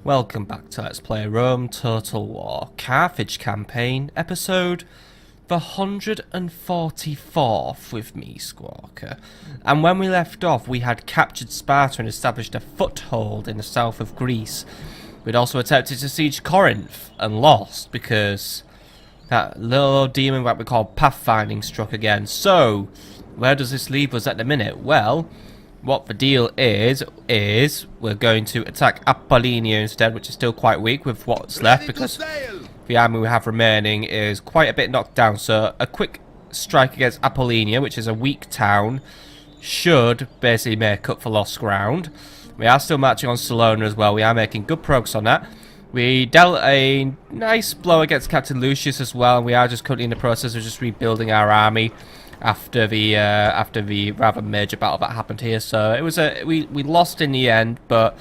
Welcome back to Let's Play Rome Total War Carthage campaign, episode the 144th with me, Squawker. And when we left off, we had captured Sparta and established a foothold in the south of Greece. We'd also attempted to siege Corinth and lost because that little demon that we call pathfinding struck again. So, where does this leave us at the minute? Well, what the deal is we're going to attack Apollonia instead, which is still quite weak with what's left because the army we have remaining is quite a bit knocked down. So a quick strike against Apollonia, which is a weak town, should basically make up for lost ground. We are still marching on Salona as well. We are making good progress on that. We dealt a nice blow against Captain Lucius as well, and we are just currently in the process of just rebuilding our army after the rather major battle that happened here. So it was we lost in the end, but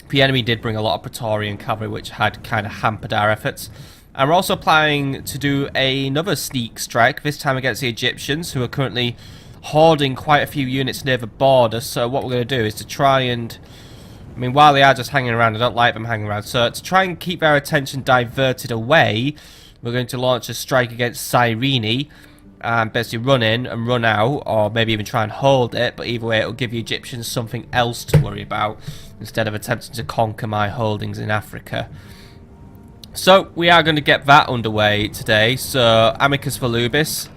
the enemy did bring a lot of Praetorian cavalry, which had kind of hampered our efforts. And we're also planning to do another sneak strike, this time against the Egyptians, who are currently hoarding quite a few units near the border. So what we're going to do is to try and, I mean, while they are just hanging around, I don't like them hanging around. So to try and keep our attention diverted away, we're going to launch a strike against Cyrene, and basically run in and run out, or maybe even try and hold it, but either way it'll give the Egyptians something else to worry about instead of attempting to conquer my holdings in Africa. So we are going to get that underway today. So Amicus Volubis,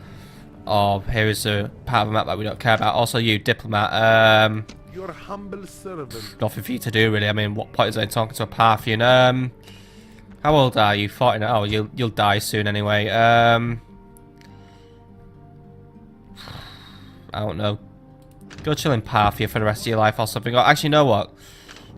here is a part of the map that we don't care about. Also you, Diplomat, your humble servant. Nothing for you to do really. I mean, what point is I talking to a Parthian? How old are you? 49. Oh, you'll die soon anyway. I don't know. Go chill in Parthia for the rest of your life or something. Or actually, you know what?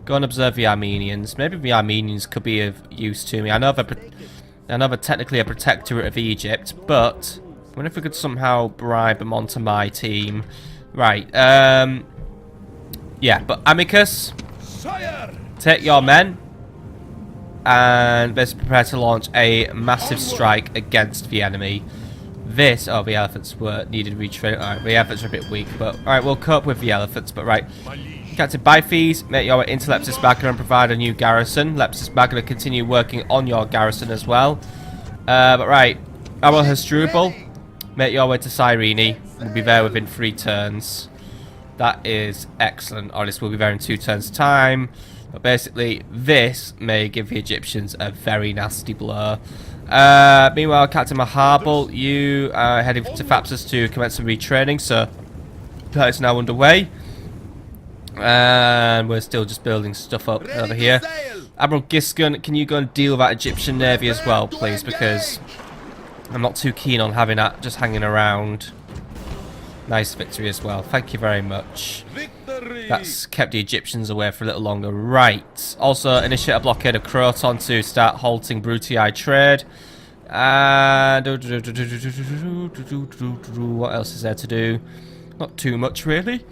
Go and observe the Armenians. Maybe the Armenians could be of use to me. I know they're technically a protectorate of Egypt, but I wonder if we could somehow bribe them onto my team. Right. Yeah, but Amicus, take your men and let's prepare to launch a massive strike against the enemy. Oh, the elephants needed retraining. Alright, the elephants are a bit weak, but alright, we'll cope with the elephants, but right. Captain Biphes, make your way into Leptis Magna and provide a new garrison. Leptis Magna continue working on your garrison as well. But right, Abel Hasdrubal, make your way to Cyrene. We'll be there within 3 turns. That is excellent. Or at least we'll be there in 2 turns' time. But basically, this may give the Egyptians a very nasty blow. Meanwhile, Captain Maharbal, you are heading to Thapsus to commence some retraining, so that is now underway. And we're still just building stuff up over here. Admiral Gisgun, can you go and deal with that Egyptian navy as well, please? Because I'm not too keen on having that just hanging around. Nice victory as well. Thank you very much. That's kept the Egyptians away for a little longer. Right. Also, initiate a blockade of Croton to start halting Brutii trade. And what else is there to do? Not too much, really.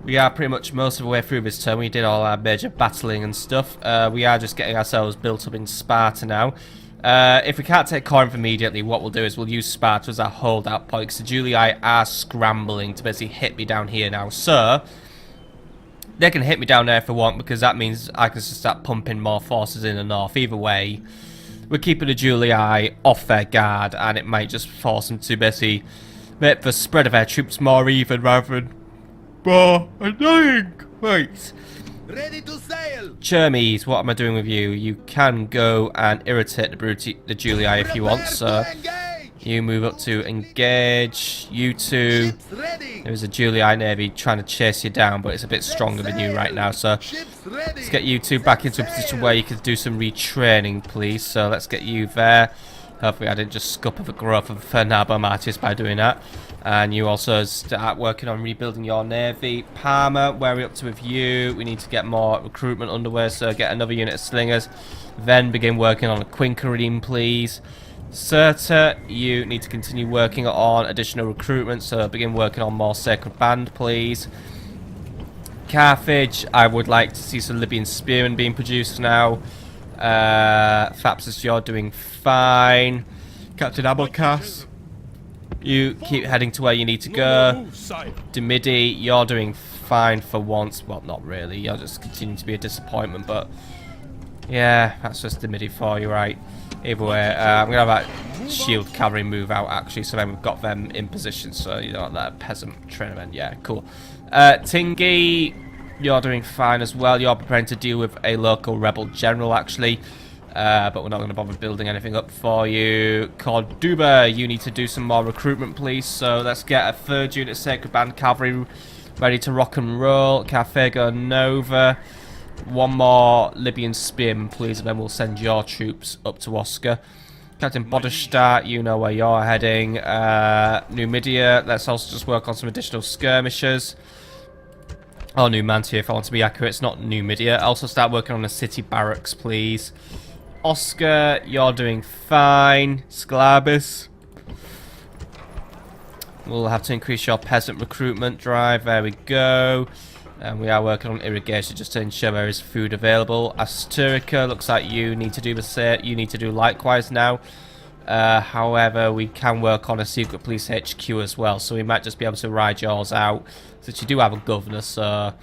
We are pretty much most of the way through this turn. We did all our major battling and stuff. We are just getting ourselves built up in Sparta now. If we can't take Corinth immediately, what we'll do is we'll use Sparta as our holdout point, because the Julii are scrambling to basically hit me down here now. So they can hit me down there if they want, because that means I can just start pumping more forces in the north. Either way, we're keeping the Julii off their guard, and it might just force them to basically make the spread of their troops more even rather than more annoying. Right. Ready to sail. Chermes, what am I doing with you? You can go and irritate the Julii if you want, so you move up to engage. You two, there's a Julii navy trying to chase you down, but it's a bit stronger than you right now, so let's get you two back into a position where you can do some retraining, please. So let's get you there. Hopefully I didn't just scupper the growth of Fernabo Martius by doing that. And you also start working on rebuilding your navy. Parma, where are we up to with you? We need to get more recruitment underway, so get another unit of slingers. Then begin working on a quinquereme, please. Cirta, you need to continue working on additional recruitment, so begin working on more sacred band, please. Carthage, I would like to see some Libyan spearmen being produced now. Thapsus, you're doing fine. Captain Abelkas, you keep heading to where you need to go. Demidi, you're doing fine for once. Well, not really. You're just continuing to be a disappointment, but Yeah, that's just the MIDI for you, right? Either way, I'm going to have that shield cavalry move out, actually, so then we've got them in position, so you know, that peasant trainer, yeah, cool. Tingy, you're doing fine as well. You're preparing to deal with a local rebel general, actually, but we're not going to bother building anything up for you. Corduba, you need to do some more recruitment, please, so let's get a 3rd unit Sacred Band cavalry ready to rock and roll. Carthago Nova. One more Libyan Spearman, please, and then we'll send your troops up to Oscar. Captain Bodestadt, you know where you're heading. Numidia, let's also just work on some additional skirmishers. Or Numantia, if I want to be accurate. It's not Numidia. Also start working on the city barracks, please. Oscar, you're doing fine. Sclabis. We'll have to increase your peasant recruitment drive. There we go. And we are working on irrigation just to ensure there is food available. Asturica, looks like you need to do the same. You need to do likewise now. However, we can work on a secret police HQ as well, so we might just be able to ride yours out. Since you do have a governor, so I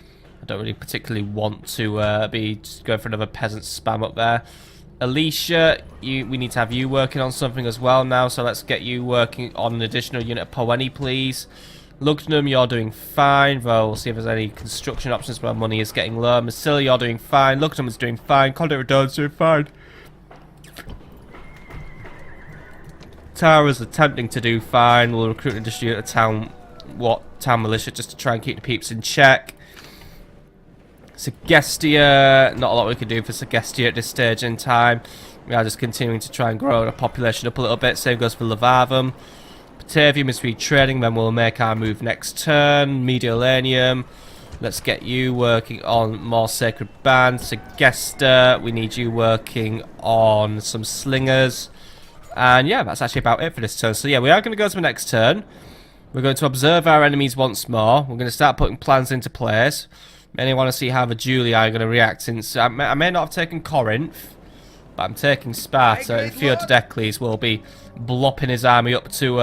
don't really particularly want to be going for another peasant spam up there. Alicia, we need to have you working on something as well now, so let's get you working on an additional unit of Poeni, please. Lugnum, you're doing fine. Well, we'll see if there's any construction options where money is getting low. Massilia, you're doing fine. Lugnum is doing fine. Conduit Redon's doing fine. Tara's attempting to do fine. We'll recruit and distribute a town militia just to try and keep the peeps in check. Segestia, not a lot we can do for Segestia at this stage in time. We are just continuing to try and grow the population up a little bit. Same goes for Levavum. Batavium is retrading, then we'll make our move next turn. Mediolanium, let's get you working on more Sacred Band. Segesta, we need you working on some slingers. And yeah, that's actually about it for this turn. So yeah, we are going to go to the next turn. We're going to observe our enemies once more. We're going to start putting plans into place. Mainly want to see how the Julii are going to react, since I may not have taken Corinth, but I'm taking Sparta, and Theododecles will be blopping his army up to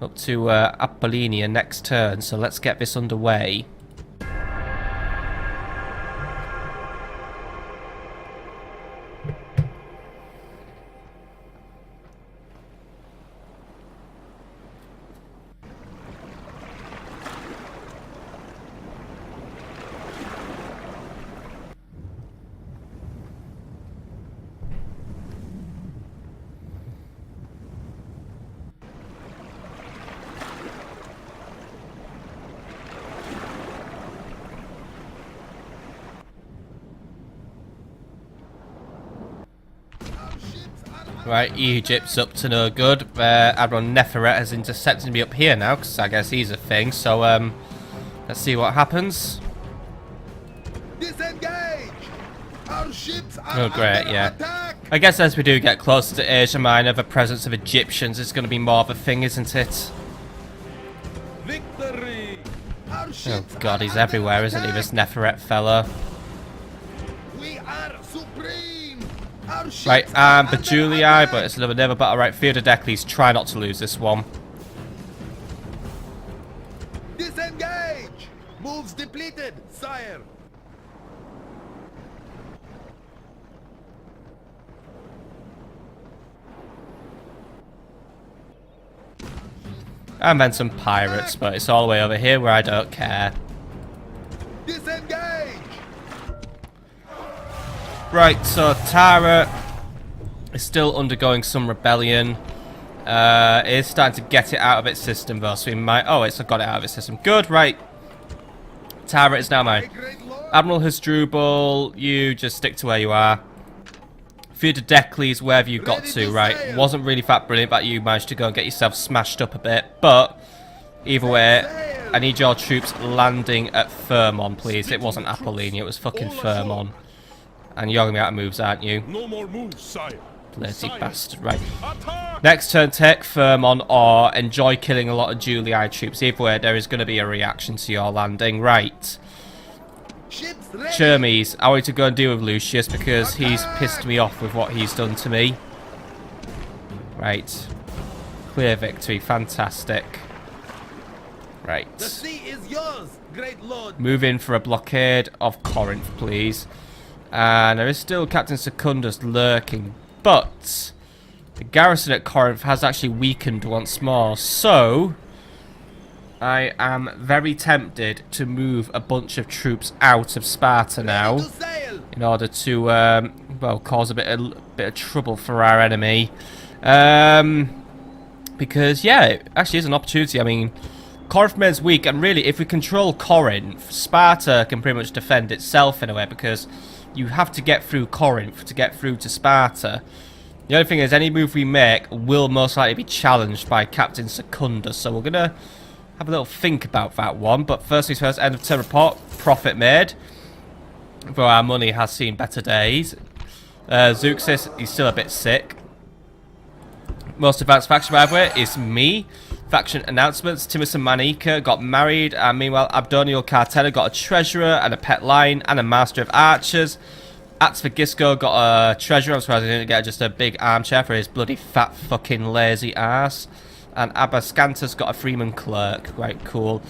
Apollonia next turn. So let's get this underway. Right, Egypt's up to no good. Admiral Neferet has intercepted me up here now, because I guess he's a thing. So, let's see what happens. Disengage! Our ships are Oh, great, yeah. attack! I guess as we do get closer to Asia Minor, the presence of Egyptians is going to be more of a thing, isn't it? Victory! Our Oh ships god, are he's under everywhere, isn't he, attack! this Neferet fella? We are supreme! Our ships Right, are the under Julii, attack! but it's another never battle. Right, Theododecles, try not to lose this one. Disengage! Moves depleted, sire! And then some pirates, but it's all the way over here where I don't care. Disengage! Right, so Tara is still undergoing some rebellion. It is starting to get it out of its system though, so we might... Oh, it's got it out of its system. Good, right. Tara is now mine. Great lord! Admiral Hasdrubal, you just stick to where you are. Theododecles, wherever you got Ready to, to right. sail. Wasn't really that brilliant that you managed to go and get yourself smashed up a bit, but either way, I need your troops landing at Thermon, please. It wasn't Apollonia, it was fucking Thermon. And you're gonna be out of moves, aren't you? No more moves, sire. Bloody bastard, right. Attack! Next turn, take Thermon or enjoy killing a lot of Julii troops. Either way, there is going to be a reaction to your landing. Right. Ships ready! Chermes, I want to go and deal with Lucius because he's pissed me off with what he's done to me. Right. Clear victory, fantastic. Right. The sea is yours, great lord! Move in for a blockade of Corinth, please. And there is still Captain Secundus lurking, but the garrison at Corinth has actually weakened once more. So I am very tempted to move a bunch of troops out of Sparta now in order to, well, cause a bit of trouble for our enemy. Because, yeah, it actually is an opportunity. I mean, Corinth remains weak, and really, if we control Corinth, Sparta can pretty much defend itself in a way, because you have to get through Corinth to get through to Sparta. The only thing is, any move we make will most likely be challenged by Captain Secundus, so we're going to have a little think about that one. But first things first, end of term report, profit made. Though our money has seen better days. Zeuxis, he's still a bit sick. Most advanced faction, by the way, is me. Faction announcements, Timus and Manika got married, and meanwhile Abdoniel Cartella got a treasurer and a pet lion and a master of archers. Atzvagisco got a treasurer. I'm surprised he didn't get just a big armchair for his bloody fat fucking lazy ass. And Abascantus got a freeman clerk. Right, cool.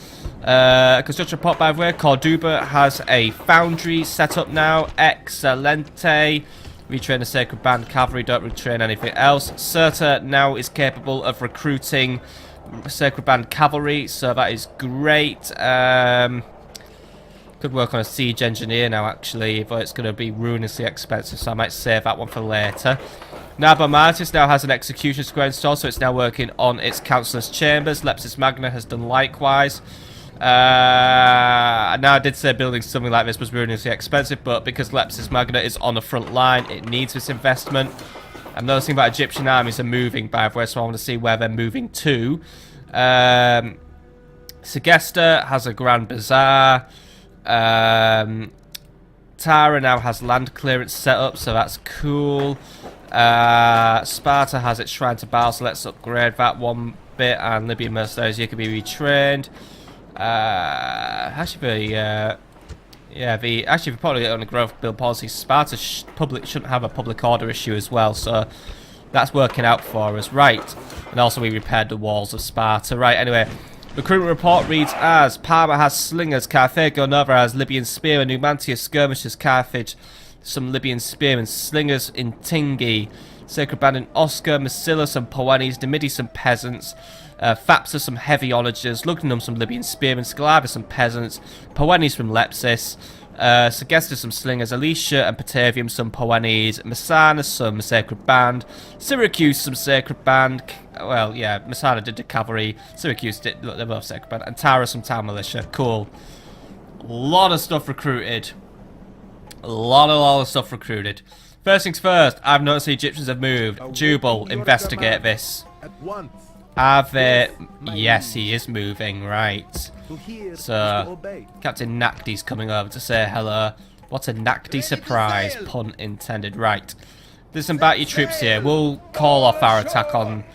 Construction report, by the way, Corduba has a foundry set up now. Excelente. Retrain the Sacred Band Cavalry, don't retrain anything else. Serta now is capable of recruiting Sacred Band Cavalry, so that is great. Could work on a siege engineer now, actually, but it's going to be ruinously expensive, so I might save that one for later. Nabomartis now has an execution square installed, so it's now working on its councillor's chambers. Lepsis Magna has done likewise. Now, I did say building something like this was ruinously expensive, but because Lepsis Magna is on the front line, it needs this investment. I'm noticing that Egyptian armies are moving, by the way, so I want to see where they're moving to. Segesta has a grand bazaar. Tara now has land clearance set up, so that's cool. Sparta has its shrine to Baal, so let's upgrade that one bit. And Libyan mercenaries, you can be retrained. Actually, probably on the growth build policy, Sparta shouldn't have a public order issue as well, so that's working out for us, right? And also we repaired the walls of Sparta, right? Anyway, recruitment report reads as Parma has slingers, Carthago Nova has Libyan spearmen, Numantia skirmishers, Carthage some Libyan spearmen, slingers in Tingi, Sacred Band in Oscar, Massilla some Poenis, Demidi some peasants. Fapsa some heavy onagers, Lugnum some Libyan spearmen, Scalaba some peasants, Poenis from Lepsis, Segesta some slingers, Alicia and Patavium some Poenis, Messana some Sacred Band, Syracuse some Sacred Band, well, yeah, Messana did the cavalry, Syracuse did, they're both Sacred Band, and Tara some town militia. Cool. A lot of stuff recruited. A lot of stuff recruited. First things first, I've noticed the Egyptians have moved. Jubal, investigate this. At once. Have it? Yes, he is moving, right. So, Captain Nakdi's coming over to say hello. What a Nakdi surprise, pun intended. Right. Disembark your troops here. We'll call off our attack on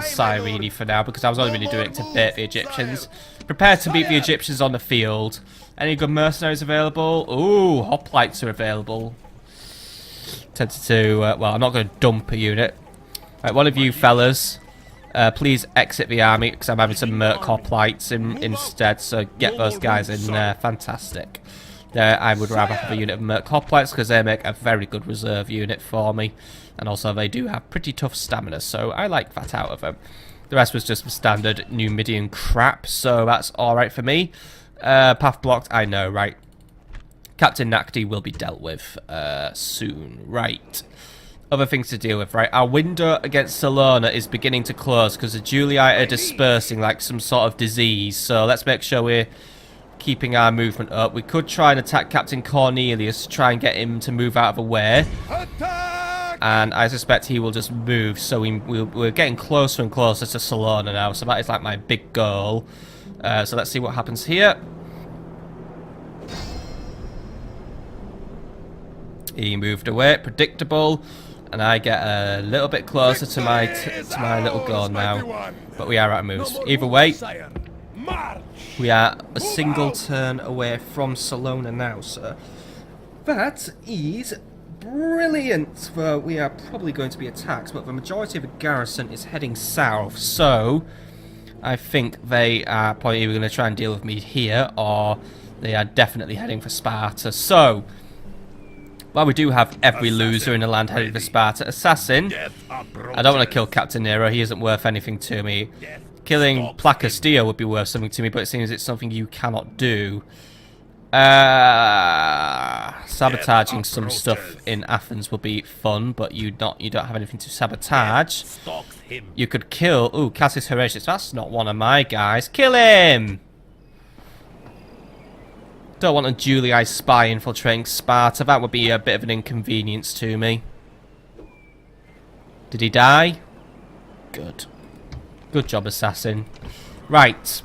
Cyrene for now, because I was only really doing it to bait the Egyptians. Prepare to meet the Egyptians on the field. Any good mercenaries available? Ooh, hoplites are available. Tempted to, well, I'm not going to dump a unit. Right, one of you fellas, please exit the army, because I'm having some merc hoplites instead, so get those guys in there. Fantastic. I would rather have a unit of merc hoplites, because they make a very good reserve unit for me. And also they do have pretty tough stamina, so I like that out of them. The rest was just the standard Numidian crap, so that's alright for me. Path blocked, I know, right. Captain Nakdi will be dealt with soon, right. Other things to deal with, right. Our window against Salona is beginning to close because the Julii are dispersing like some sort of disease, so let's make sure we're keeping our movement up. We could try and attack Captain Cornelius to try and get him to move out of the way. And I suspect he will just move, so we're getting closer and closer to Salona now, so that is like my big goal. So let's see what happens here. He moved away, predictable, and I get a little bit closer to my little goal now. But we are out of moves. Either way, we are a single turn away from Salona now, so that is brilliant. Well, we are probably going to be attacked, but the majority of the garrison is heading south, so I think they are probably either going to try and deal with me here, or they are definitely heading for Sparta. So Well, we do have every loser in the land headed for Sparta. Assassin. I don't want to kill Captain Nero. He isn't worth anything to me. Killing Placastillo would be worth something to me, but it seems it's something you cannot do. Sabotaging some stuff in Athens would be fun, but you don't have anything to sabotage. You could kill... Ooh, Cassius Horatius. That's not one of my guys. Kill him! Don't want a Julii spy infiltrating Sparta. That would be a bit of an inconvenience to me. Did he die? Good. Good job, assassin. Right.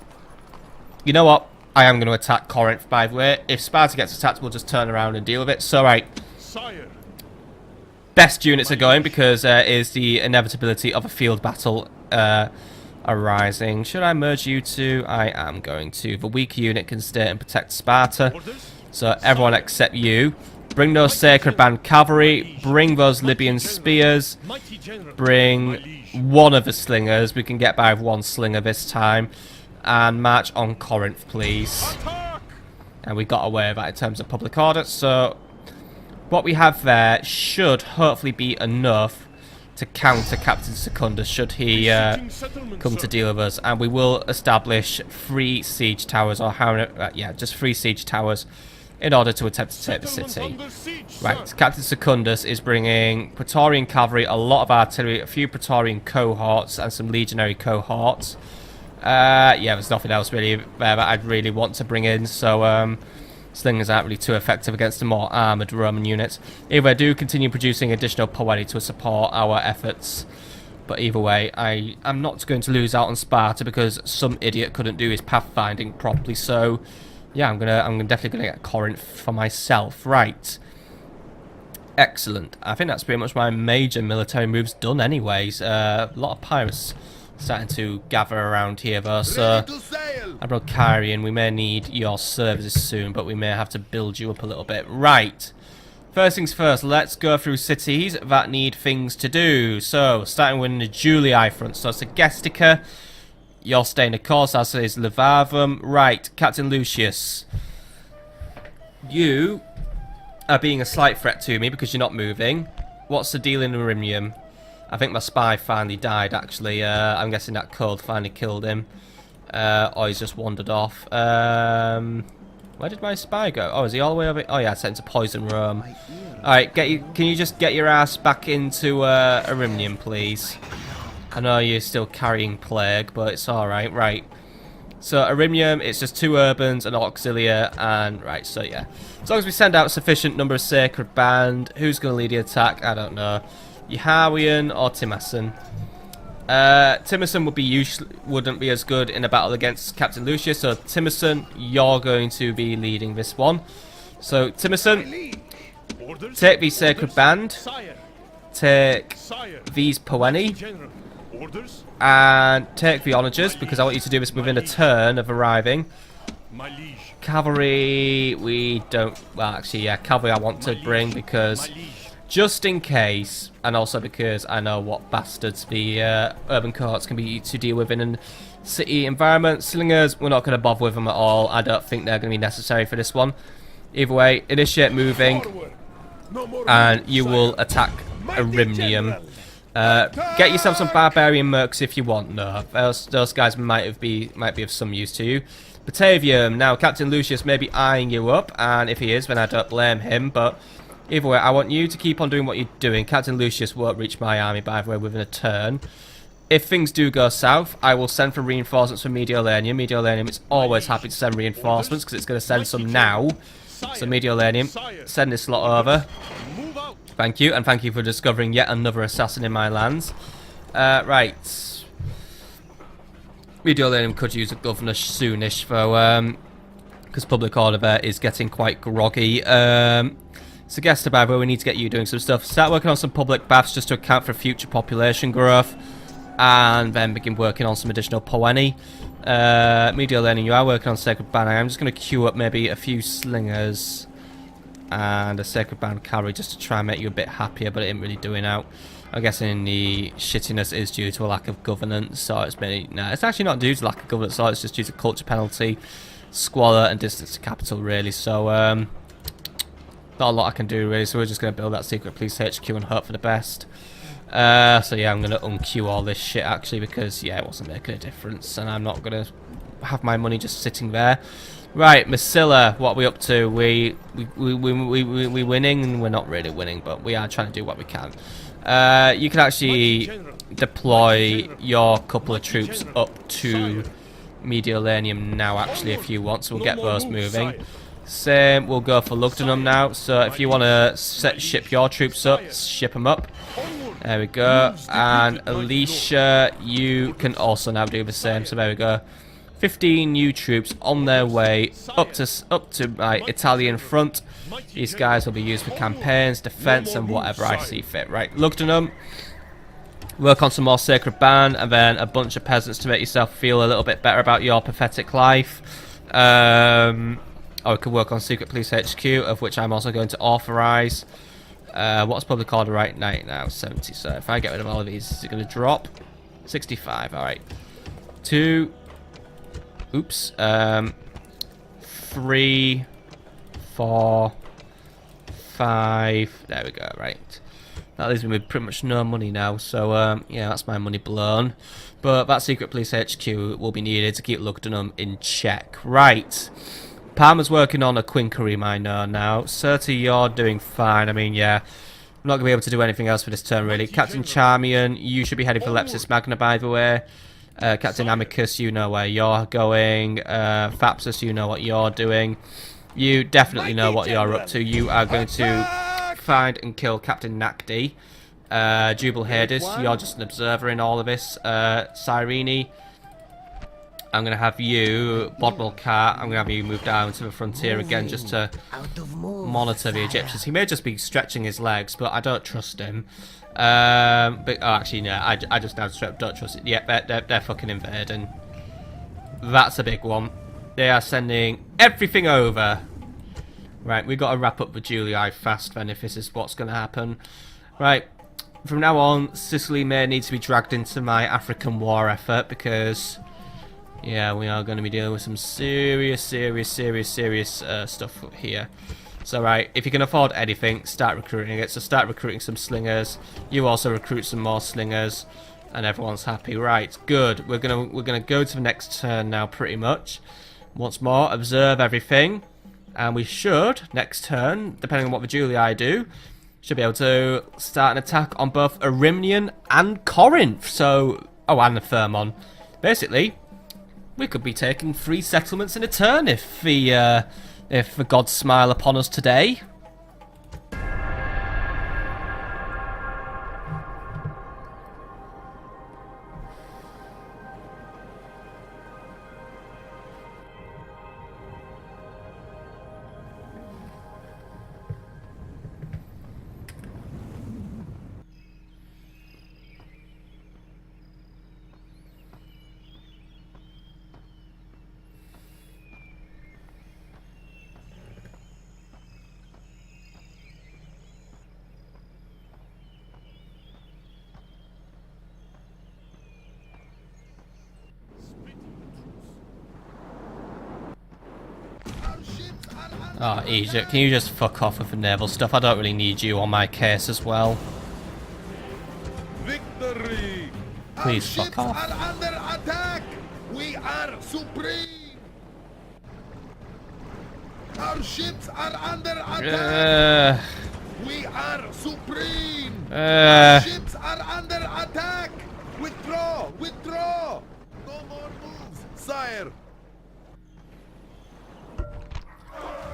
You know what? I am going to attack Corinth, by the way. If Sparta gets attacked, we'll just turn around and deal with it. So, right. Sire. Best units are going because there is the inevitability of a field battle arising. Should I merge you two? I am going to. The weaker unit can stay and protect Sparta. So everyone except you. Bring those Sacred Band cavalry. Bring those Libyan spears. Bring one of the slingers. We can get by with one slinger this time. And march on Corinth, please. And we got away with that in terms of public order. So what we have there should hopefully be enough to counter Captain Secundus should he come to deal with us. And we will establish 3 siege towers, or yeah, just 3 siege towers in order to attempt to take the city. Right, Captain Secundus is bringing Praetorian cavalry, a lot of artillery, a few Praetorian cohorts, and some legionary cohorts. Yeah, there's nothing else really there that I'd really want to bring in, so slingers aren't really too effective against the more armoured Roman units. Either way, I do continue producing additional poeti to support our efforts, but either way, I'm not going to lose out on Sparta because some idiot couldn't do his pathfinding properly, so yeah, I'm definitely gonna get Corinth for myself. Right. Excellent. I think that's pretty much my major military moves done anyways. A lot of pirates starting to gather around here though, so Admiral Kyrian, we may need your services soon, but we may have to build you up a little bit. Right. First things first, let's go through cities that need things to do. So, starting with the Julii front. So, Segestica, you're staying the course, as is Levarvum. Right, Captain Lucius. You are being a slight threat to me because you're not moving. What's the deal in Arimium? I think my spy finally died, actually. I'm guessing that cold finally killed him. Or he's just wandered off. Where did my spy go? Oh, is he all the way over? Oh, yeah, I sent him to Poison Rome. Alright, can you just get your ass back into Arimium, please? I know you're still carrying plague, but it's alright. Right. So, Arimium, it's just 2 urbans, an auxiliary, and... Right, so yeah. As long as we send out a sufficient number of Sacred Band, who's going to lead the attack? I don't know. Yahawian or Timason. Timason wouldn't be as good in a battle against Captain Lucius, so Timason, you're going to be leading this one. So Timason, take the Sacred Band, take these Poeni, and take the Onagers, because I want you to do this within a turn of arriving. Cavalry, we don't... Well, actually, yeah, cavalry I want to bring because... Just in case, and also because I know what bastards the urban cohorts can be to deal with in a city environment. Slingers, we're not going to bother with them at all. I don't think they're going to be necessary for this one. Either way, initiate moving, and you will attack Arimium. Get yourself some barbarian mercs if you want. No, those guys might be of some use to you. Batavium, now Captain Lucius may be eyeing you up, and if he is, then I don't blame him, but... Either way, I want you to keep on doing what you're doing. Captain Lucius won't reach my army, by the way, within a turn. If things do go south, I will send for reinforcements from Mediolanium. Mediolanium is always happy to send reinforcements, because it's going to send some now. So Mediolanium, send this lot over. Thank you, and thank you for discovering yet another assassin in my lands. Right. Mediolanium could use a governor soonish, though, because public order there is getting quite groggy. Suggest about where we need to get you doing some stuff. Start working on some public baths just to account for future population growth. And then begin working on some additional Poeni. Medial learning, you are working on Sacred Band. I'm just going to queue up maybe a few slingers. And a Sacred Band cavalry just to try and make you a bit happier, but it ain't really doing out. I'm guessing the shittiness is due to a lack of governance. So it's maybe... No, it's actually not due to lack of governance. So it's just due to culture penalty, squalor, and distance to capital, really. So, Not a lot I can do really, so we're just going to build that secret police HQ and hope for the best. So yeah, I'm going to unqueue all this shit actually because, yeah, it wasn't making a difference and I'm not going to have my money just sitting there. Right, Masilla, what are we up to? We winning? We're not really winning, but we are trying to do what we can. You can actually deploy your couple of troops up to Mediolanium now actually if you want, so we'll get those moving. Same, we'll go for Lugdunum now, so if you want to ship your troops up, ship them up. There we go, and Alicia, you can also now do the same, so there we go. 15 new troops on their way up to my Italian front. These guys will be used for campaigns, defense, and whatever I see fit. Right, Lugdunum, work on some more Sacred Band, and then a bunch of peasants to make yourself feel a little bit better about your pathetic life. Or we could work on Secret Police HQ, of which I'm also going to authorise. What's public order right now? 70. So if I get rid of all of these, is it going to drop? 65. All right. 2. Oops. 3, 4, 5. There we go. Right. That leaves me with pretty much no money now. So yeah, that's my money blown. But that Secret Police HQ will be needed to keep Lugdunum in check. Right. Palmer's working on a Quinquery miner now. Certi, you're doing fine. I mean, yeah. I'm not going to be able to do anything else for this turn, really. Captain Charmian, you should be heading for Lepsis Magna, by the way. Captain Amicus, you know where you're going. Thapsus, you know what you're doing. You definitely know what you're up to. You are going to find and kill Captain Nakdi. Jubal Hades, you're just an observer in all of this. Cyrene, I'm going to have you, Bodwell Cat, I'm going to have you move down to the frontier again just to monitor the Egyptians. He may just be stretching his legs, but I don't trust him. But, oh, actually, no, I just now don't trust it. Yeah, they're fucking invading. That's a big one. They are sending everything over. Right, we've got to wrap up the Julii fast then if this is what's going to happen. Right, from now on, Sicily may need to be dragged into my African war effort because... yeah, we are going to be dealing with some serious stuff here. So, right, if you can afford anything, start recruiting it. So start recruiting some slingers. You also recruit some more slingers, and everyone's happy. Right, good. We're gonna go to the next turn now, pretty much. Once more, observe everything, and we should next turn, depending on what the Julii do, should be able to start an attack on both Erimnion and Corinth. So, oh, and the Thermon. Basically, we could be taking 3 settlements in a turn if the gods smile upon us today. Oh, Egypt, can you just fuck off with the naval stuff? I don't really need you on my case as well. Victory! Please fuck off. Our ships are under attack! We are supreme! Our ships are under attack! We are supreme! Our ships are under attack! Withdraw! Withdraw! No more moves, sire!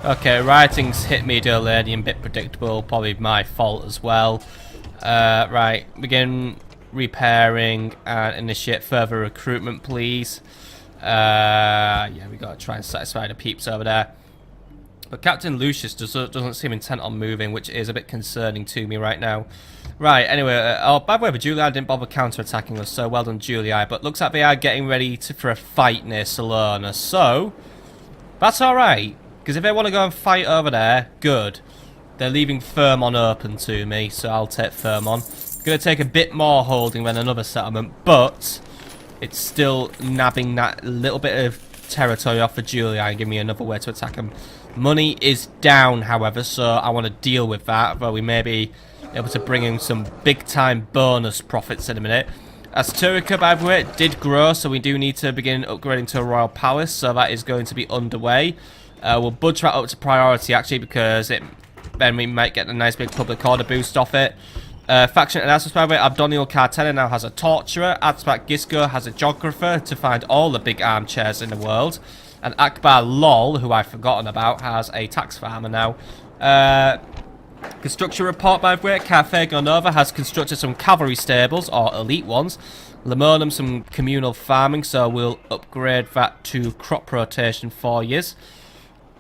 Okay, writings hit Mediolanium, bit predictable, probably my fault as well. Right, begin repairing and initiate further recruitment, please. Yeah, we gotta try and satisfy the peeps over there. But Captain Lucius doesn't seem intent on moving, which is a bit concerning to me right now. Right, anyway, oh, by the way, the Julii didn't bother counter-attacking us, so well done, Julii. But looks like they are getting ready for a fight near Salona, so that's alright. Because if they want to go and fight over there, good. They're leaving Thermon open to me, so I'll take Thermon. Going to take a bit more holding than another settlement, but it's still nabbing that little bit of territory off for Julii and give me another way to attack him. Money is down, however, so I want to deal with that, though we may be able to bring in some big-time bonus profits in a minute. Asturica, by the way, did grow, so we do need to begin upgrading to a royal palace, so that is going to be underway. We'll budge that up to priority, actually, because then we might get a nice big public order boost off it. Faction announcements, by the way, Abdoniel Cartena now has a torturer, Atzbak Gisco has a geographer to find all the big armchairs in the world, and Akbar Lol, who I've forgotten about, has a tax farmer now. Construction report, by the way, Carthage Nova has constructed some cavalry stables, or elite ones. Lemonum some communal farming, so we'll upgrade that to crop rotation for years.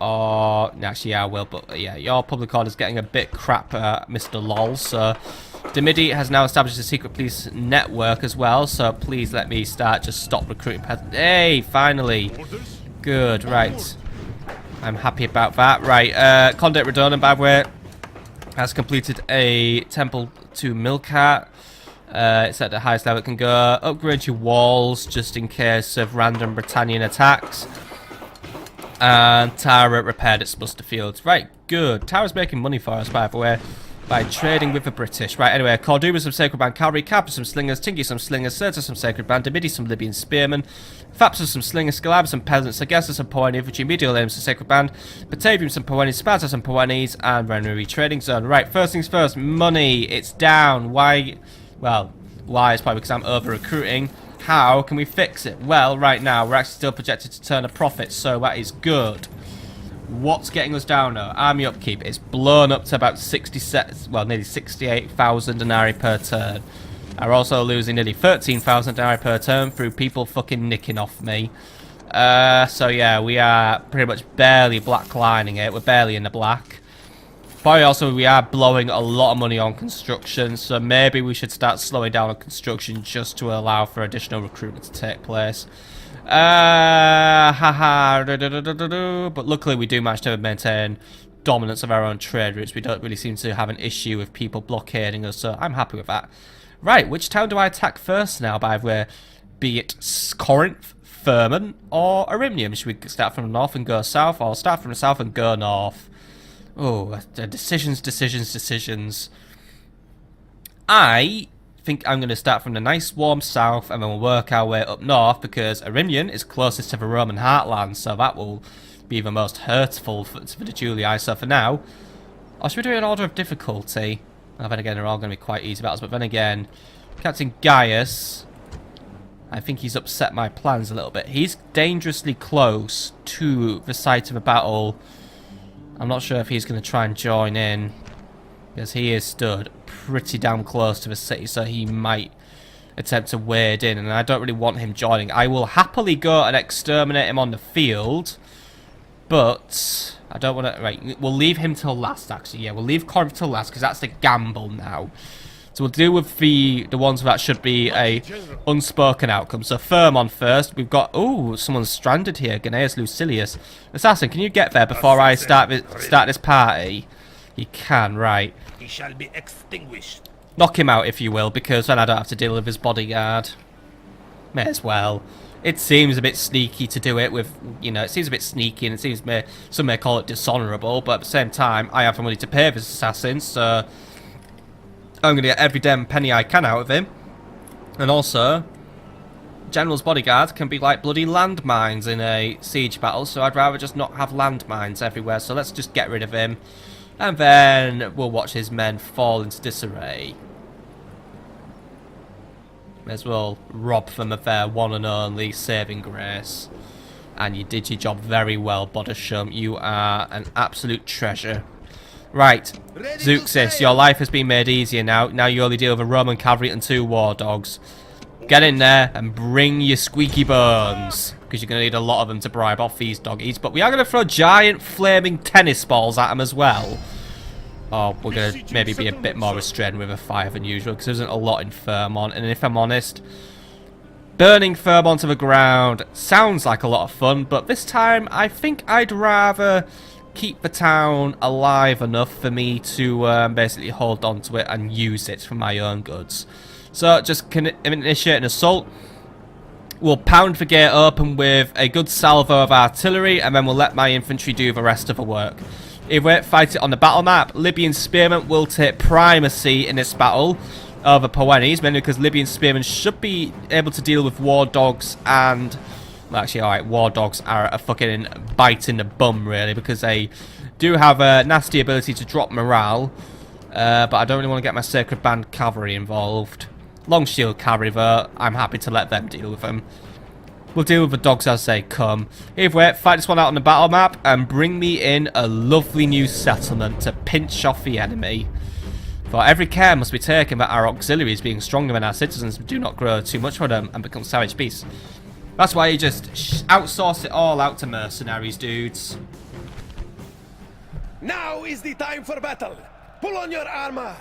Or, actually, yeah, I will, but yeah, your public order's getting a bit crap, Mr. Lol, so... Demidi has now established a secret police network as well, so please let me just stop recruiting peasants. Hey, finally! Good, right. I'm happy about that. Right, Conde Redonan, by the way, has completed a temple to Milkat. It's at the highest level it can go. Upgrade your walls just in case of random Britannian attacks. And Tara repaired its muster fields. Right, good. Tara's making money for us, by the way, by trading with the British. Right, anyway, Corduba some Sacred Band cavalry, Kappa some slingers, Tinky some slingers, Serta some Sacred Band, Demidi some Libyan spearmen, Fapsa some slingers, Scalab some peasants, Sagessa some Poeni, infantry, medial aims some Sacred Band, Batavium some Poeni, Sparta some Poenis, and Rennery trading zone. Right, first things first, money. It's down. Why? Well, why is probably because I'm over recruiting. How can we fix it? Well, right now we're actually still projected to turn a profit, so that is good. What's getting us down now? Army upkeep. It's blown up to about 67, well, nearly 68,000 denarii per turn. We're also losing nearly 13,000 denarii per turn through people fucking nicking off me. So yeah, we are pretty much barely blacklining it. We're barely in the black. But also, we are blowing a lot of money on construction, so maybe we should start slowing down on construction just to allow for additional recruitment to take place. But luckily we do manage to maintain dominance of our own trade routes. We don't really seem to have an issue with people blockading us, so I'm happy with that. Right, which town do I attack first now, by the way? Be it Corinth, Thermon, or Arimnium? Should we start from the north and go south, or start from the south and go north? Oh, decisions. I think I'm going to start from the nice warm south and then we'll work our way up north because Arimnium is closest to the Roman heartland, so that will be the most hurtful for the Julii. So for now, or should we do an order of difficulty? Well, then again, they're all going to be quite easy battles, but then again, Captain Gaius, I think he's upset my plans a little bit. He's dangerously close to the site of a battle. I'm not sure if he's going to try and join in, because he is stood pretty damn close to the city, so he might attempt to wade in, and I don't really want him joining. I will happily go and exterminate him on the field, but I don't want to... Right, we'll leave him till last, actually. Yeah, we'll leave Corinth till last, because that's the gamble now. So we'll deal with the ones that should be a unspoken outcome. So Thermon first. We've got... Oh, someone's stranded here. Gnaeus Lucilius. Assassin, can you get there before I start this party? You can, right. He shall be extinguished. Knock him out, if you will, because then I don't have to deal with his bodyguard. May as well. It seems a bit sneaky to do it with, you know, it seems a bit sneaky, and it seems, some may call it dishonourable, but at the same time, I have the money to pay this assassin, so I'm going to get every damn penny I can out of him. And also, General's bodyguard can be like bloody landmines in a siege battle, so I'd rather just not have landmines everywhere, so let's just get rid of him. And then we'll watch his men fall into disarray. May as well rob them of their one and only saving grace. And you did your job very well, Bodashum. You are an absolute treasure. Right, Zeuxis, your life has been made easier now. Now you only deal with a Roman cavalry and 2 war dogs. Get in there and bring your squeaky bones, because you're going to need a lot of them to bribe off these doggies. But we are going to throw giant flaming tennis balls at them as well. Oh, we're going to maybe be a bit more restrained with a fire than usual, because there isn't a lot in Thermon. And if I'm honest, burning Thermon to the ground sounds like a lot of fun, but this time I think I'd rather keep the town alive enough for me to basically hold on to it and use it for my own goods. So just initiate an assault. We'll pound the gate open with a good salvo of artillery, and then we'll let my infantry do the rest of the work. If we fight it on the battle map, Libyan spearmen will take primacy in this battle over Poenis, mainly because Libyan spearmen should be able to deal with war dogs and... Well, actually, alright, war dogs are a fucking bite in the bum, really, because they do have a nasty ability to drop morale, but I don't really want to get my Sacred Band cavalry involved. Long Shield cavalry, though, I'm happy to let them deal with them. We'll deal with the dogs as they come. Either way, fight this one out on the battle map and bring me in a lovely new settlement to pinch off the enemy. For every care must be taken that our auxiliaries, being stronger than our citizens, do not grow too much for them and become savage beasts. That's why you just outsource it all out to mercenaries, dudes. Now is the time for battle. Pull on your armor,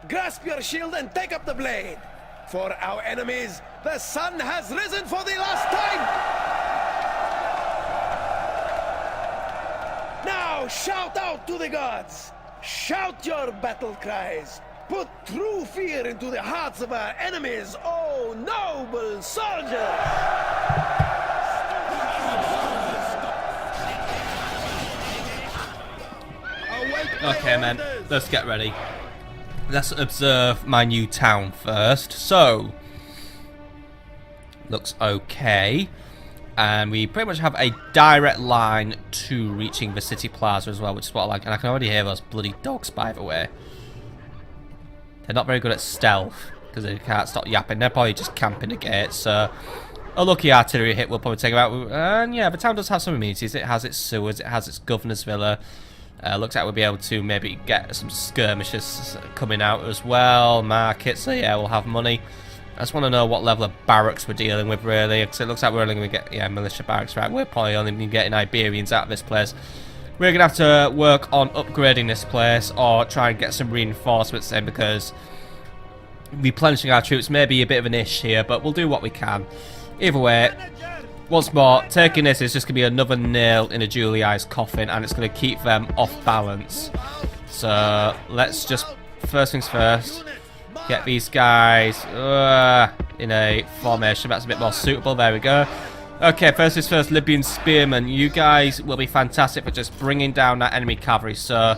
grasp your shield and take up the blade. For our enemies, the sun has risen for the last time! Now shout out to the gods! Shout your battle cries! Put true fear into the hearts of our enemies, oh noble soldiers! Okay, man, let's get ready. Let's observe my new town first. So, looks okay. And we pretty much have a direct line to reaching the city plaza as well, which is what I like. And I can already hear those bloody dogs, by the way. They're not very good at stealth, because they can't stop yapping. They're probably just camping the gate, so... A lucky artillery hit will probably take them out. And yeah, the town does have some amenities. It has its sewers, it has its governor's villa. Looks like we'll be able to maybe get some skirmishes coming out as well. Market, so yeah, we'll have money. I just want to know what level of barracks we're dealing with, really. Because it looks like we're only going to get, yeah, militia barracks, right? We're probably only going to be getting Iberians out of this place. We're going to have to work on upgrading this place or try and get some reinforcements in, because replenishing our troops may be a bit of an issue here, but we'll do what we can. Either way, once more, taking this is just going to be another nail in a Julii's coffin, and it's going to keep them off balance. So, let's just, first things first, get these guys in a formation that's a bit more suitable. There we go. Okay, first things first, Libyan spearmen. You guys will be fantastic for just bringing down that enemy cavalry. So,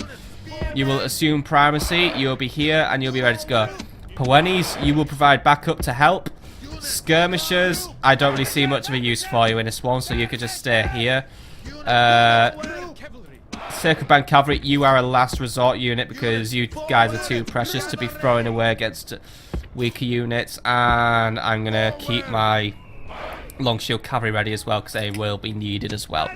you will assume primacy, you'll be here, and you'll be ready to go. Poenis, you will provide backup to help. Skirmishers, I don't really see much of a use for you in this one, so you could just stay here. Sacred Band Cavalry, you are a last resort unit because you guys are too precious to be throwing away against weaker units. And I'm going to keep my Long Shield Cavalry ready as well, because they will be needed as well.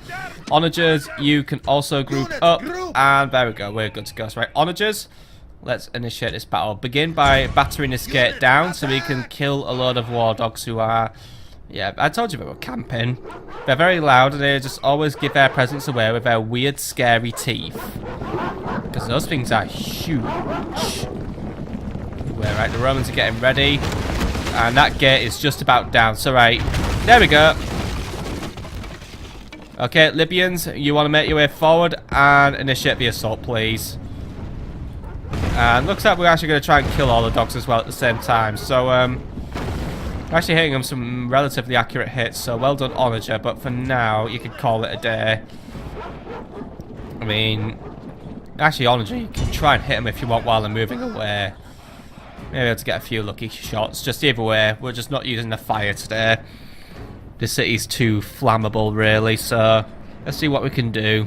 Onagers, you can also group up, and there we go, we're good to go. So, right, Onagers, let's initiate this battle. Begin by battering this gate down so we can kill a load of war dogs who are... Yeah, I told you they were camping. They're very loud and they just always give their presence away with their weird, scary teeth. Because those things are huge. Right, the Romans are getting ready. And that gate is just about down. So, right, there we go. Okay, Libyans, you want to make your way forward and initiate the assault, please. And looks like we're actually going to try and kill all the dogs as well at the same time. So, we're actually hitting them some relatively accurate hits. So, well done, Onager. But for now, you can call it a day. I mean, actually, Onager, you can try and hit them if you want while they're moving away. Maybe able to get a few lucky shots. Just either way, we're just not using the fire today. The city's too flammable, really. So, let's see what we can do.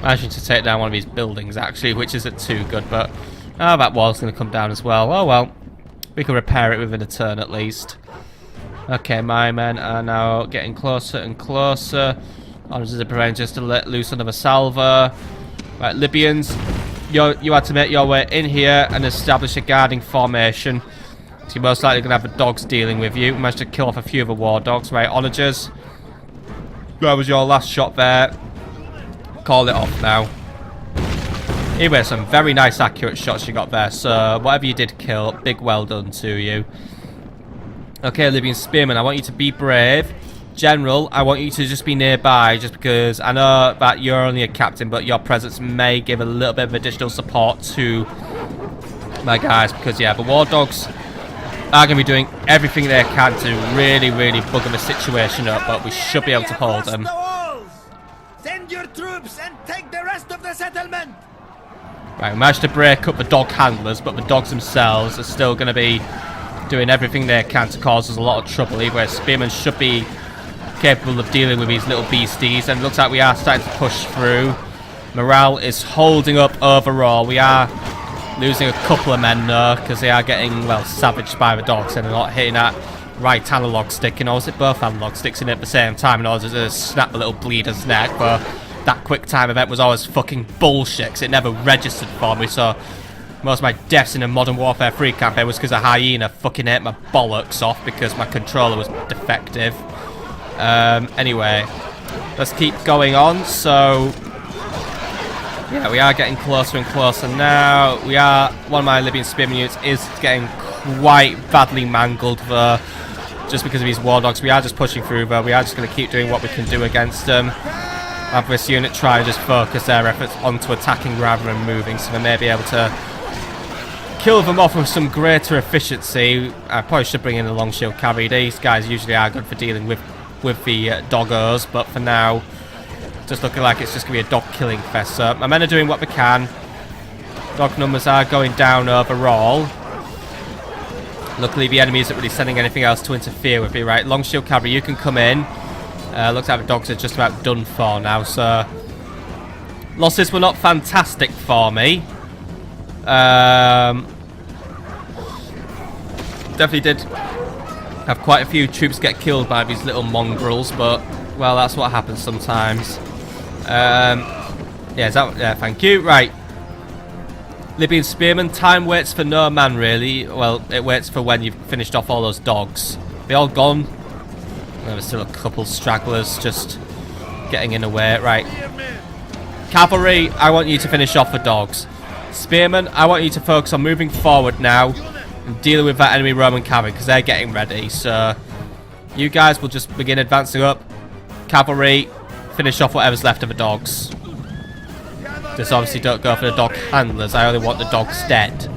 Managing to take down one of these buildings, actually, which isn't too good, but that wall's going to come down as well. Oh well, we can repair it within a turn at least. Okay, my men are now getting closer and closer. Honors are preparing just to let loose another salvo. Right, Libyans, you had to make your way in here and establish a guarding formation. So you're most likely going to have the dogs dealing with you. Managed to kill off a few of the war dogs. Right, Onagers, that was your last shot there. Call it off now. Anyway, some very nice accurate shots you got there. So, whatever you did kill, big well done to you. Okay, Libyan Spearman, I want you to be brave. General, I want you to just be nearby, just because I know that you're only a captain, but your presence may give a little bit of additional support to my guys, because yeah, the war dogs are going to be doing everything they can to really, really bugger the situation up, but we should be able to hold them. Send your troops and take the rest of the settlement. Right, we managed to break up the dog handlers, but the dogs themselves are still going to be doing everything they can to cause us a lot of trouble. Where spearmen should be capable of dealing with these little beasties, and it looks like we are starting to push through. Morale is holding up overall. We are losing a couple of men though, because they are getting, well, savaged by the dogs, and they're not hitting that right analog stick, or is it both analog sticks in at the same time in order to snap the little bleeder's neck. But that quick time event was always fucking bullshit, because it never registered for me, so most of my deaths in a Modern Warfare 3 campaign was because a hyena fucking ate my bollocks off because my controller was defective. Anyway, let's keep going on. So yeah, we are getting closer and closer now. One of my Libyan spearman units is getting quite badly mangled though, just because of these war dogs. We are just pushing through though. We are just going to keep doing what we can do against them. Have this unit try and just focus their efforts onto attacking rather than moving, so they may be able to kill them off with some greater efficiency. I probably should bring in the long shield cavalry. These guys usually are good for dealing with the doggos, but for now, just looking like it's just going to be a dog killing fest. So my men are doing what they can. Dog numbers are going down overall. Luckily, the enemy isn't really sending anything else to interfere with me. Right, long shield cavalry, you can come in. Looks like the dogs are just about done for now, so losses were not fantastic for me. Definitely did have quite a few troops get killed by these little mongrels, but well, that's what happens sometimes. Yeah, thank you. Right, Libyan spearmen, time waits for no man really. Well, it waits for when you've finished off all those dogs. They all gone. There's still a couple stragglers just getting in the way. Right, cavalry, I want you to finish off the dogs. Spearmen, I want you to focus on moving forward now and dealing with that enemy Roman cavalry, because they're getting ready. So you guys will just begin advancing up. Cavalry, finish off whatever's left of the dogs. Just obviously don't go for the dog handlers. I only want the dogs dead.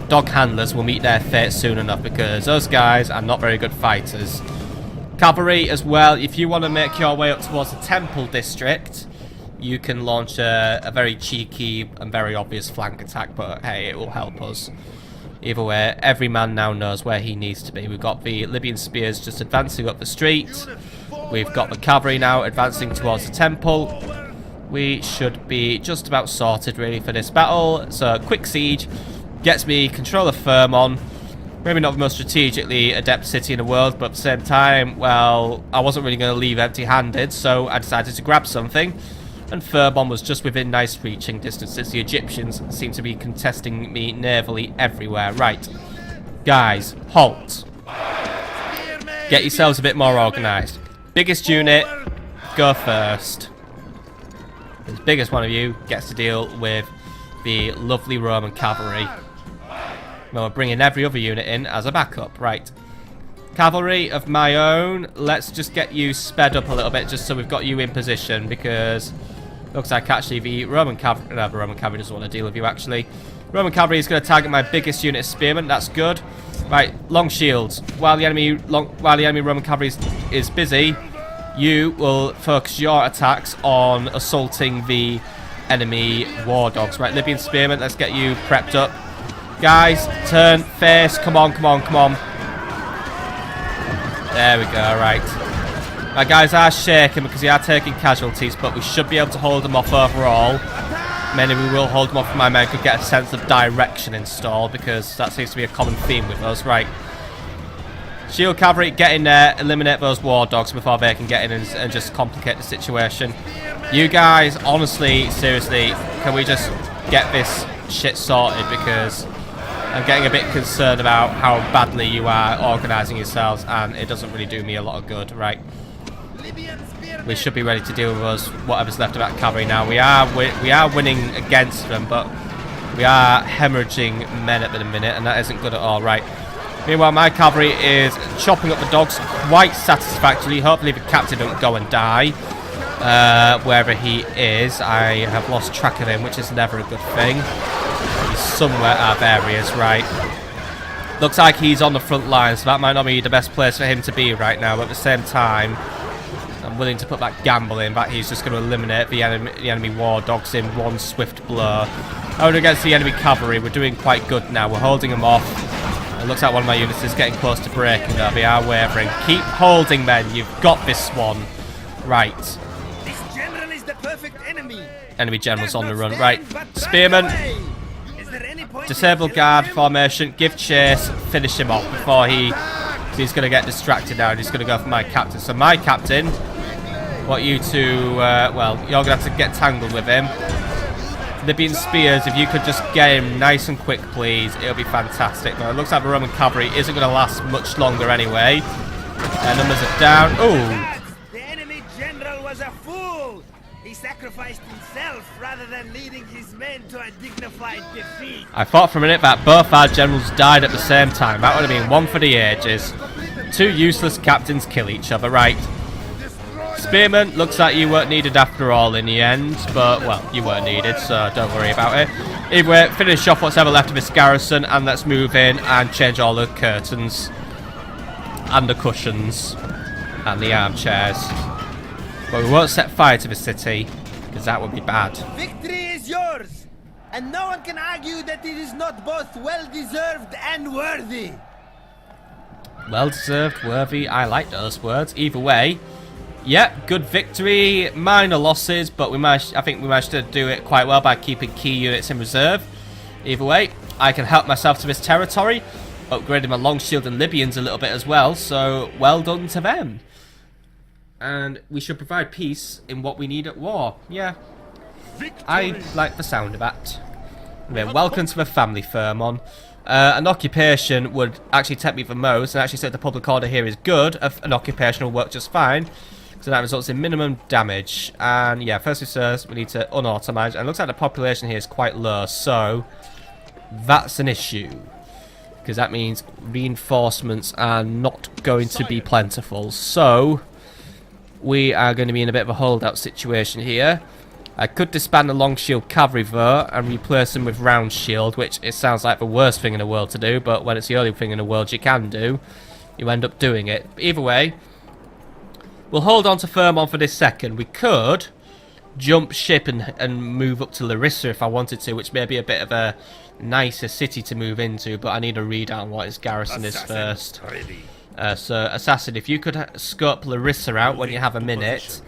Dog handlers will meet their fate soon enough, because those guys are not very good fighters. Cavalry as well, if you want to make your way up towards the temple district, you can launch a very cheeky and very obvious flank attack, but hey, it will help us. Either way, every man now knows where he needs to be. We've got the Libyan spears just advancing up the street. We've got the cavalry now advancing towards the temple. We should be just about sorted really for this battle. So quick siege gets me control of Thermon. Maybe not the most strategically adept city in the world, but at the same time, well, I wasn't really going to leave empty-handed, so I decided to grab something. And Thermon was just within nice reaching distances. The Egyptians seem to be contesting me navally everywhere. Right, guys, halt. Get yourselves a bit more organised. Biggest unit, go first. The biggest one of you gets to deal with the lovely Roman cavalry. Well, we're bringing every other unit in as a backup. Right. Cavalry of my own, let's just get you sped up a little bit just so we've got you in position, because looks like actually the Roman cavalry... No, the Roman cavalry doesn't want to deal with you actually. Roman cavalry is going to target my biggest unit of spearmen. That's good. Right, long shields. While the enemy Roman cavalry is busy, you will focus your attacks on assaulting the enemy war dogs. Right, Libyan spearmen, let's get you prepped up. Guys, turn, face, come on, come on, come on. There we go, right. My guys are shaking because they are taking casualties, but we should be able to hold them off overall. Maybe we will hold them off. My men could get a sense of direction installed, because that seems to be a common theme with us. Right. Shield cavalry, get in there, eliminate those war dogs before they can get in and just complicate the situation. You guys, honestly, seriously, can we just get this shit sorted, because I'm getting a bit concerned about how badly you are organising yourselves, and it doesn't really do me a lot of good. Right. We should be ready to deal with us, whatever's left of that cavalry now. We are winning against them, but we are hemorrhaging men at the minute, and that isn't good at all. Right. Meanwhile, my cavalry is chopping up the dogs quite satisfactorily. Hopefully the captain don't go and die wherever he is. I have lost track of him, which is never a good thing. He's somewhere. Ah, there he is, right. Looks like he's on the front line, so that might not be the best place for him to be right now, but at the same time, I'm willing to put that gamble in that he's just going to eliminate the enemy war dogs in one swift blow. Over against the enemy cavalry, we're doing quite good now. We're holding them off. It looks like one of my units is getting close to breaking, though. They are wavering. Keep holding, men. You've got this one. Right. This general is the perfect enemy. Enemy general's on the run. Right. Spearman. Disable guard formation. Give chase. Finish him off before he's going to get distracted now. And he's going to go for my captain. So my captain, want you to, well, you're going to have to get tangled with him. Libyan spears, if you could just get him nice and quick, please, it'll be fantastic. But it looks like the Roman cavalry isn't going to last much longer anyway. Their numbers are down. Ooh! The enemy general was a fool. He sacrificed himself rather than leading his men to a dignified defeat. I thought for a minute that both our generals died at the same time. That would have been one for the ages. Two useless captains kill each other, right? Spearman, looks like you weren't needed after all in the end, but, well, you were needed, so don't worry about it. Either way, finish off what's ever left of this garrison, and let's move in and change all the curtains, and the cushions, and the armchairs. But we won't set fire to the city, because that would be bad. Victory is yours, and no one can argue that it is not both well-deserved and worthy. Well-deserved, worthy, I like those words. Either way, yeah, good victory, minor losses, but I think we managed to do it quite well by keeping key units in reserve. Either way, I can help myself to this territory, upgrading my long shield and Libyans a little bit as well, so well done to them. And we should provide peace in what we need at war. Yeah, victory. I like the sound of that. Anyway, welcome to the family, Thermon. An occupation would actually tempt me the most, and actually said the public order here is good. An occupation will work just fine. So that results in minimum damage. And yeah, first things first, we need to unautomize. And it looks like the population here is quite low, so that's an issue. Because that means reinforcements are not going to be plentiful. So we are going to be in a bit of a holdout situation here. I could disband the long shield cavalry though and replace them with round shield, which it sounds like the worst thing in the world to do, but when it's the only thing in the world you can do, you end up doing it. But either way, we'll hold on to Thermon for this second. We could jump ship and move up to Larissa if I wanted to, which may be a bit of a nicer city to move into, but I need to read out what his garrison is first. So, Assassin, if you could scope Larissa out when you have a minute,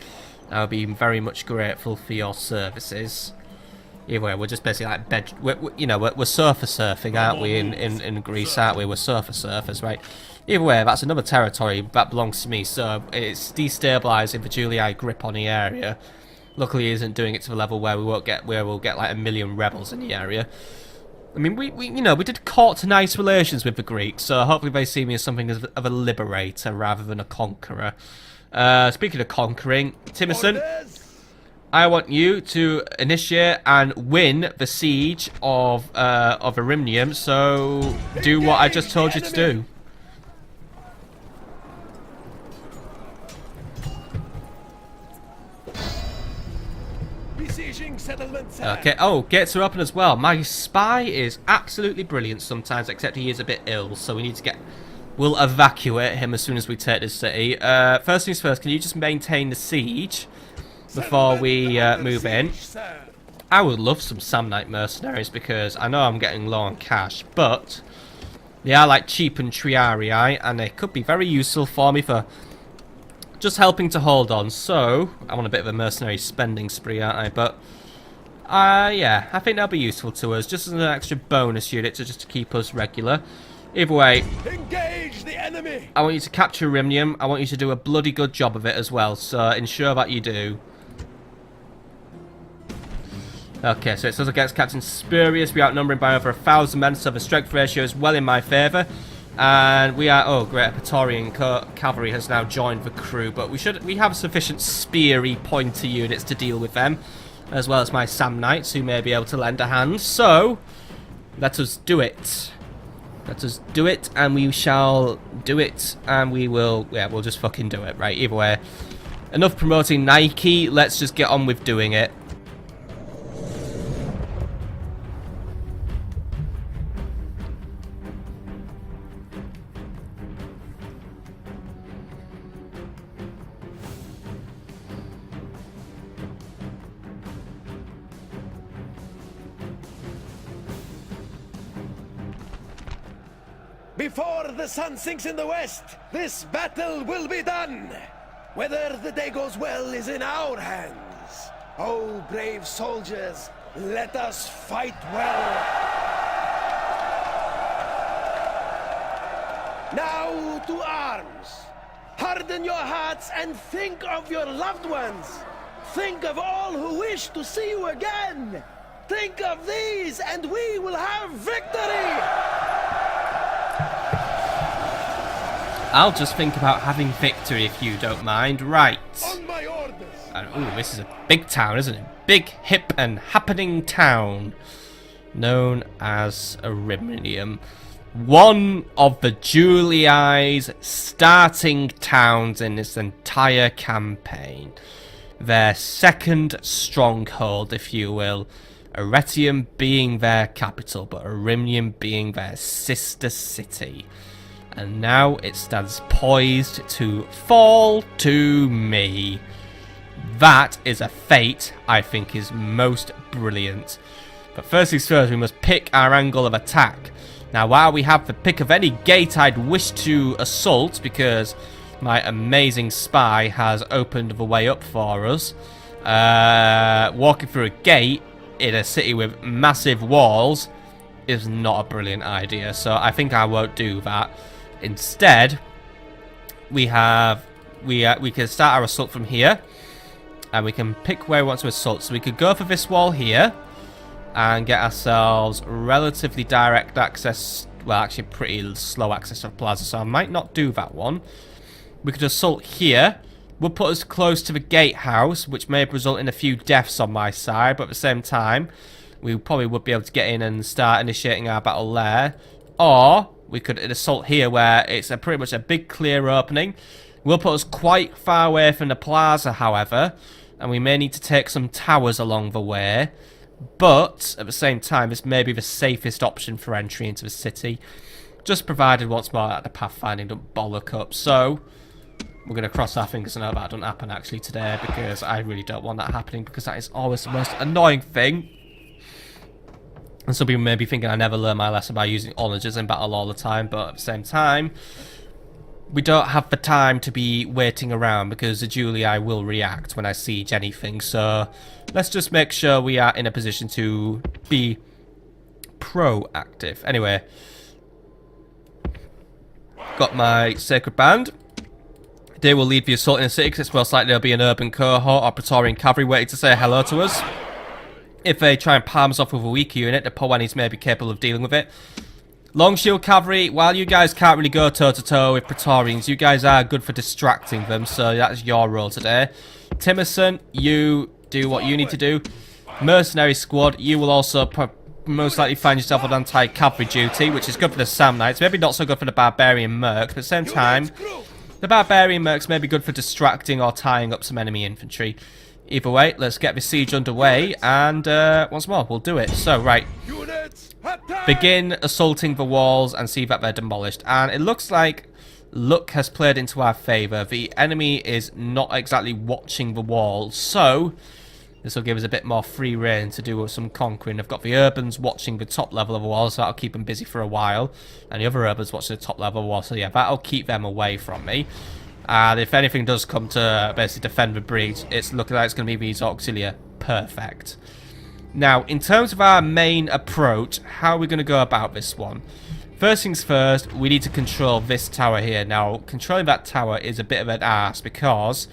I would be very much grateful for your services. Either way, we're just basically like we're surfer surfing, aren't we, in Greece, aren't we? We're surfer surfers, right? Either way, that's another territory that belongs to me, so it's destabilising the Julii grip on the area. Luckily, he isn't doing it to the level where we'll get like 1 million rebels in the area. I mean, we did court to nice relations with the Greeks, so hopefully they see me as something of a liberator rather than a conqueror. Speaking of conquering, Timmerson, I want you to initiate and win the siege of Erimnium, so do what I just told you to do. Okay, oh, gates are open as well. My spy is absolutely brilliant sometimes, except he is a bit ill, so we need to get... We'll evacuate him as soon as we take this city. First things first, can you just maintain the siege before we move in? I would love some Samnite mercenaries because I know I'm getting low on cash, but they are like cheap and triarii, and they could be very useful for me for just helping to hold on. So, I'm on a bit of a mercenary spending spree, aren't I? But, yeah, I think they'll be useful to us, just as an extra bonus unit to keep us regular. Either way, engage the enemy. I want you to capture Erimnium. I want you to do a bloody good job of it as well, so ensure that you do. Okay, so it says against Captain Spurious, we outnumber him by over 1,000 men, so the strength ratio is well in my favour. And we are, oh great, Praetorian cavalry has now joined the crew, but we have sufficient speary pointy units to deal with them, as well as my Samnites who may be able to lend a hand. So, let us do it. Let us do it, and we shall do it, and we will, yeah, we'll just fucking do it, right? Either way, enough promoting Nike, let's just get on with doing it. Before the sun sinks in the west, this battle will be done. Whether the day goes well is in our hands. Oh, brave soldiers, let us fight well. Now to arms. Harden your hearts and think of your loved ones. Think of all who wish to see you again. Think of these and we will have victory! I'll just think about having victory if you don't mind. Right. On my orders. And ooh, this is a big town, isn't it? Big, hip, and happening town. Known as Ariminium. One of the Julii's starting towns in this entire campaign. Their second stronghold, if you will. Arretium being their capital, but Ariminium being their sister city. And now it stands poised to fall to me. That is a fate I think is most brilliant. But first things first, we must pick our angle of attack. Now, while we have the pick of any gate I'd wish to assault, because my amazing spy has opened the way up for us, walking through a gate in a city with massive walls is not a brilliant idea. So I think I won't do that. Instead, we can start our assault from here, and we can pick where we want to assault. So we could go for this wall here and get ourselves relatively direct access, well, actually pretty slow access to the plaza, so I might not do that one. We could assault here. Would put us close to the gatehouse, which may result in a few deaths on my side, but at the same time, we probably would be able to get in and start initiating our battle there. Or we could assault here, where it's pretty much a big clear opening. Will put us quite far away from the plaza, however, and we may need to take some towers along the way. But at the same time, this may be the safest option for entry into the city, just provided once more that the pathfinding don't bollock up. So we're going to cross our fingers and hope that doesn't happen actually today, because I really don't want that happening, because that is always the most annoying thing. And some people may be thinking I never learn my lesson by using onagers in battle all the time, but at the same time, we don't have the time to be waiting around, because the Julii will react when I siege anything. So let's just make sure we are in a position to be proactive. Anyway, got my sacred band. They will lead the assault in the city, because it's most likely there'll be an urban cohort or Praetorian cavalry waiting to say hello to us. If they try and palm us off with a weaker unit, the Poenis may be capable of dealing with it. Long shield cavalry, while you guys can't really go toe-to-toe with Praetorians, you guys are good for distracting them, so that's your role today. Timmerson, you do what you need to do. Mercenary squad, you will also most likely find yourself on anti-cavalry duty, which is good for the Sam Knights, maybe not so good for the Barbarian Mercs, but at the same time, the Barbarian Mercs may be good for distracting or tying up some enemy infantry. Either way, let's get the siege underway, and once more, we'll do it. So, right. Begin assaulting the walls and see that they're demolished. And it looks like luck has played into our favour. The enemy is not exactly watching the walls, so this will give us a bit more free rein to do some conquering. I've got the urbans watching the top level of the wall, so that'll keep them busy for a while. And the other urbans watching the top level of the wall, so yeah, that'll keep them away from me. And if anything does come to basically defend the breach, it's looking like it's going to be these auxilia. Perfect. Now, in terms of our main approach, how are we going to go about this one? First things first, we need to control this tower here. Now, controlling that tower is a bit of an arse, because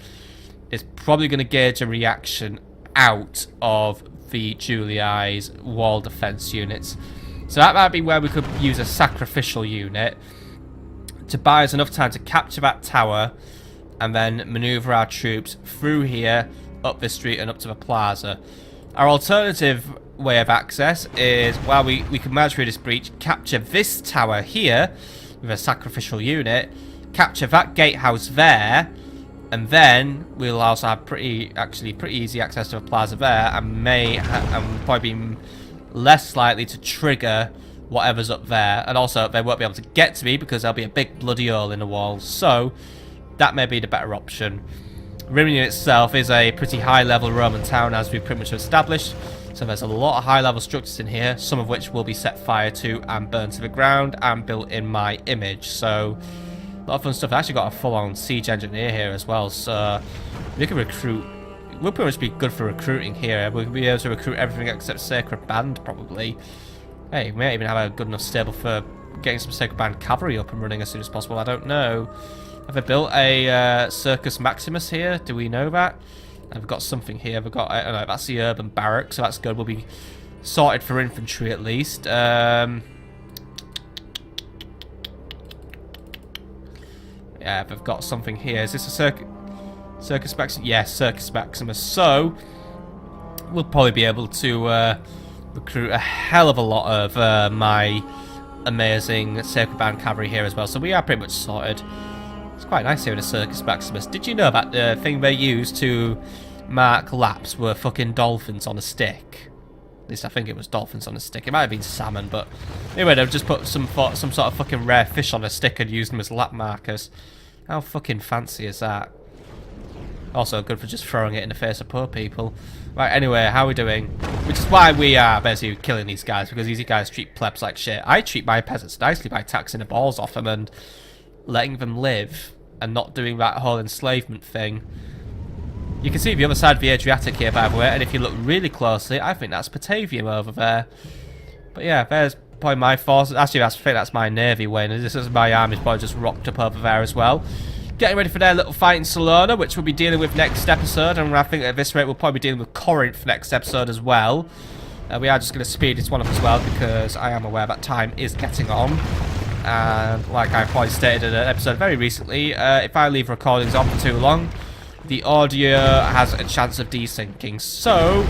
it's probably going to gauge a reaction out of the Julii's wall defense units. So that might be where we could use a sacrificial unit to buy us enough time to capture that tower and then maneuver our troops through here, up this street and up to the plaza. Our alternative way of access is, while we can march through this breach, capture this tower here with a sacrificial unit, capture that gatehouse there, and then we'll also have pretty easy access to a plaza there, and probably be less likely to trigger whatever's up there. And also, they won't be able to get to me because there'll be a big bloody hole in the wall. So that may be the better option. Rimini itself is a pretty high-level Roman town, as we've pretty much established. So there's a lot of high-level structures in here, some of which will be set fire to and burned to the ground and built in my image. So a lot of fun stuff. I actually got a full-on siege engineer here as well, so we can recruit. We'll pretty much be good for recruiting here. We'll be able to recruit everything except Sacred Band, probably. Hey, we might even have a good enough stable for getting some Sacred Band cavalry up and running as soon as possible. I don't know. Have I built a Circus Maximus here? Do we know that? I've got something here. We've got, I don't know, that's the urban barracks, so that's good. We'll be sorted for infantry at least. Yeah, I've got something here. Is this a Circus Maximus? Yes, Circus Maximus. So, we'll probably be able to recruit a hell of a lot of my amazing Sacred Band cavalry here as well. So we are pretty much sorted. It's quite nice here in a Circus Maximus. Did you know that the thing they used to mark laps were fucking dolphins on a stick? At least I think it was dolphins on a stick. It might have been salmon, but anyway, they've just put some sort of fucking rare fish on a stick and used them as lap markers. How fucking fancy is that? Also good for just throwing it in the face of poor people. Right, anyway, how are we doing? Which is why we are basically killing these guys, because these guys treat plebs like shit. I treat my peasants nicely by taxing the balls off them and letting them live and not doing that whole enslavement thing. You can see the other side of the Adriatic here, by the way, and if you look really closely, I think that's Batavium over there. But yeah, there's probably my forces. Actually, I think that's my navy wing. This is my army's probably just rocked up over there as well. Getting ready for their little fight in Salona, which we'll be dealing with next episode, and I think at this rate we'll probably be dealing with Corinth next episode as well. We are just going to speed this one up as well, because I am aware that time is getting on. And like I probably stated in an episode very recently, if I leave recordings on for too long, the audio has a chance of desyncing. So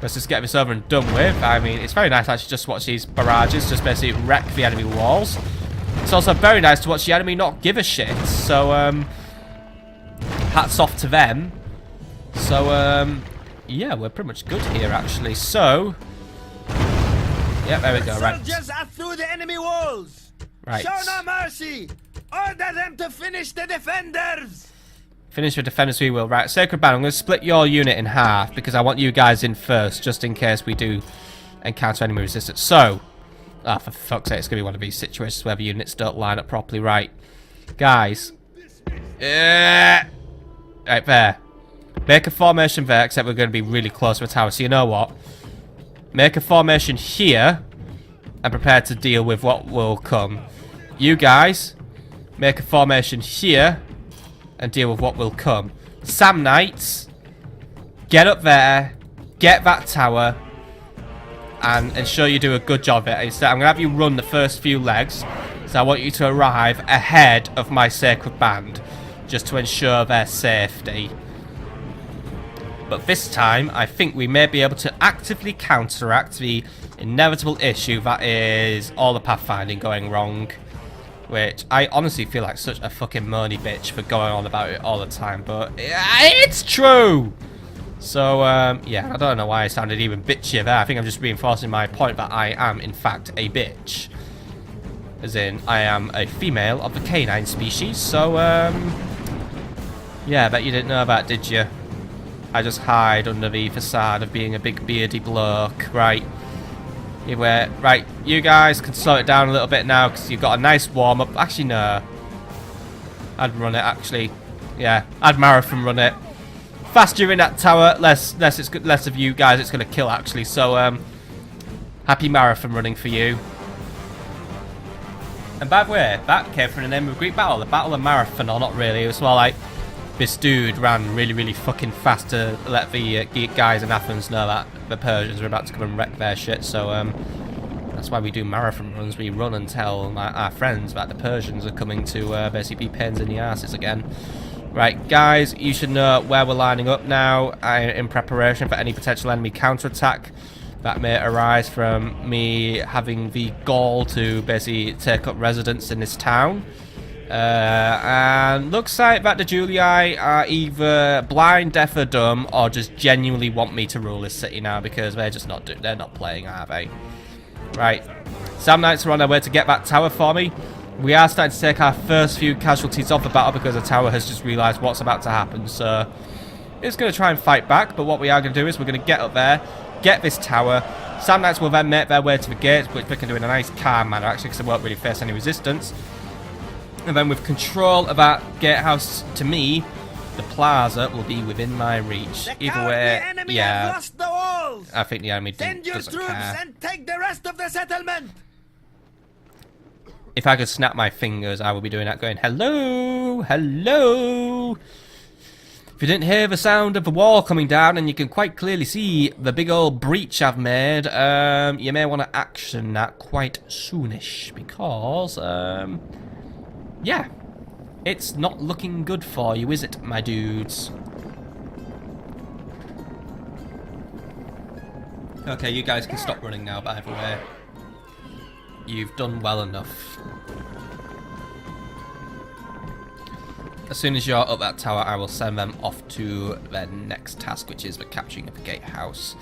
let's just get this over and done with. I mean, it's very nice to actually just watch these barrages just basically wreck the enemy walls. It's also very nice to watch the enemy not give a shit. So hats off to them. So yeah, we're pretty much good here actually. So yeah, there we go. Right. Soldiers are through the enemy walls. Right. Show no mercy. Order them to finish the defenders. Finish the defenders we will. Right, Sacred Band, I'm going to split your unit in half because I want you guys in first, just in case we do encounter enemy resistance. So, for fuck's sake, it's going to be one of these situations where the units don't line up properly. Right, guys. Right there. Make a formation there, except we're going to be really close to a tower. So you know what? Make a formation here and prepare to deal with what will come. You guys, make a formation here and deal with what will come. Sam Knights, get up there, get that tower, and ensure you do a good job of it. Instead, I'm going to have you run the first few legs, so I want you to arrive ahead of my Sacred Band, just to ensure their safety. But this time, I think we may be able to actively counteract the inevitable issue that is all the pathfinding going wrong. Which I honestly feel like such a fucking moany bitch for going on about it all the time, but it's true! So, yeah, I don't know why I sounded even bitchier there. I think I'm just reinforcing my point that I am, in fact, a bitch. As in, I am a female of the canine species, so, yeah, I bet you didn't know that, did you? I just hide under the facade of being a big beardy bloke, right? Anyway, right, you guys can slow it down a little bit now because you've got a nice warm-up. Actually, no. I'd run it, actually. Yeah, I'd marathon run it. Faster you're in that tower, less of you guys it's going to kill, actually. So, happy marathon running for you. And by the way, that came from the name of a Greek battle. The Battle of Marathon, or not really. It was more like this dude ran really, really fucking fast to let the guys in Athens know that the Persians are about to come and wreck their shit. So that's why we do marathon runs. We run and tell our friends that the Persians are coming to basically be pains in the asses again. Right, guys, you should know where we're lining up now in preparation for any potential enemy counterattack that may arise from me having the gall to basically take up residence in this town. And looks like that the Julii are either blind, deaf, or dumb, or just genuinely want me to rule this city now because they're just not they're not playing, are they? Right, Sam Knights are on their way to get that tower for me. We are starting to take our first few casualties off the battle because the tower has just realised what's about to happen. So it's going to try and fight back, but what we are going to do is we're going to get up there, get this tower. Sam Knights will then make their way to the gates, which they can do in a nice calm manner, actually, because they won't really face any resistance. And then with control of that gatehouse, to me, the plaza will be within my reach. Either way, yeah, I think the enemy doesn't care. And take the rest of the settlement. If I could snap my fingers, I would be doing that, going, hello, hello. If you didn't hear the sound of the wall coming down, and you can quite clearly see the big old breach I've made, you may want to action that quite soonish, because, yeah, it's not looking good for you, is it, my dudes? Okay, you guys can stop running now, by the way. You've done well enough. As soon as you're up that tower, I will send them off to their next task, which is the capturing of the gatehouse.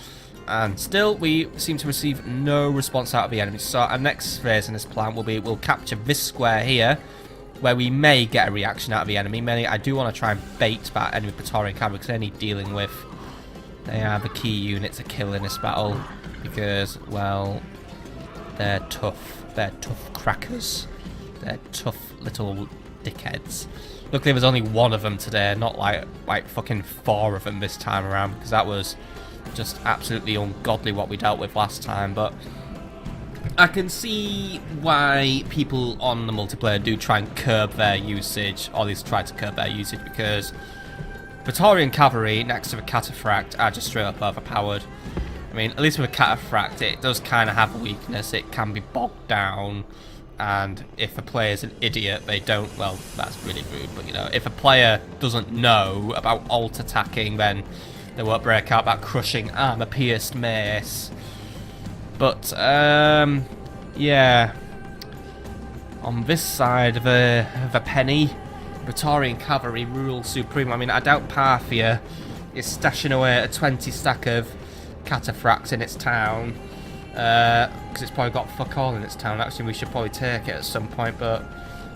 And still, we seem to receive no response out of the enemy. So our next phase in this plan will be, we'll capture this square here, where we may get a reaction out of the enemy. I do want to try and bait that enemy Praetorian cavalry, because they need dealing with. They are the key unit to kill in this battle, because, well, they're tough. They're tough crackers. They're tough little dickheads. Luckily, there's only one of them today, not like fucking 4 of them this time around, because that was just absolutely ungodly what we dealt with last time. But I can see why people on the multiplayer do try and curb their usage, or at least try to curb their usage, because Praetorian cavalry next to the cataphract are just straight up overpowered. I mean, at least with a cataphract, it does kind of have a weakness. It can be bogged down, and if a player's an idiot, they don't, well, that's really rude, but, you know, if a player doesn't know about alt attacking, then they won't break out that crushing armor-pierced mace. But, yeah, on this side of a penny, Praetorian cavalry rules supreme. I mean, I doubt Parthia is stashing away a 20 stack of cataphracts in its town, because it's probably got fuck all in its town. Actually, we should probably take it at some point, but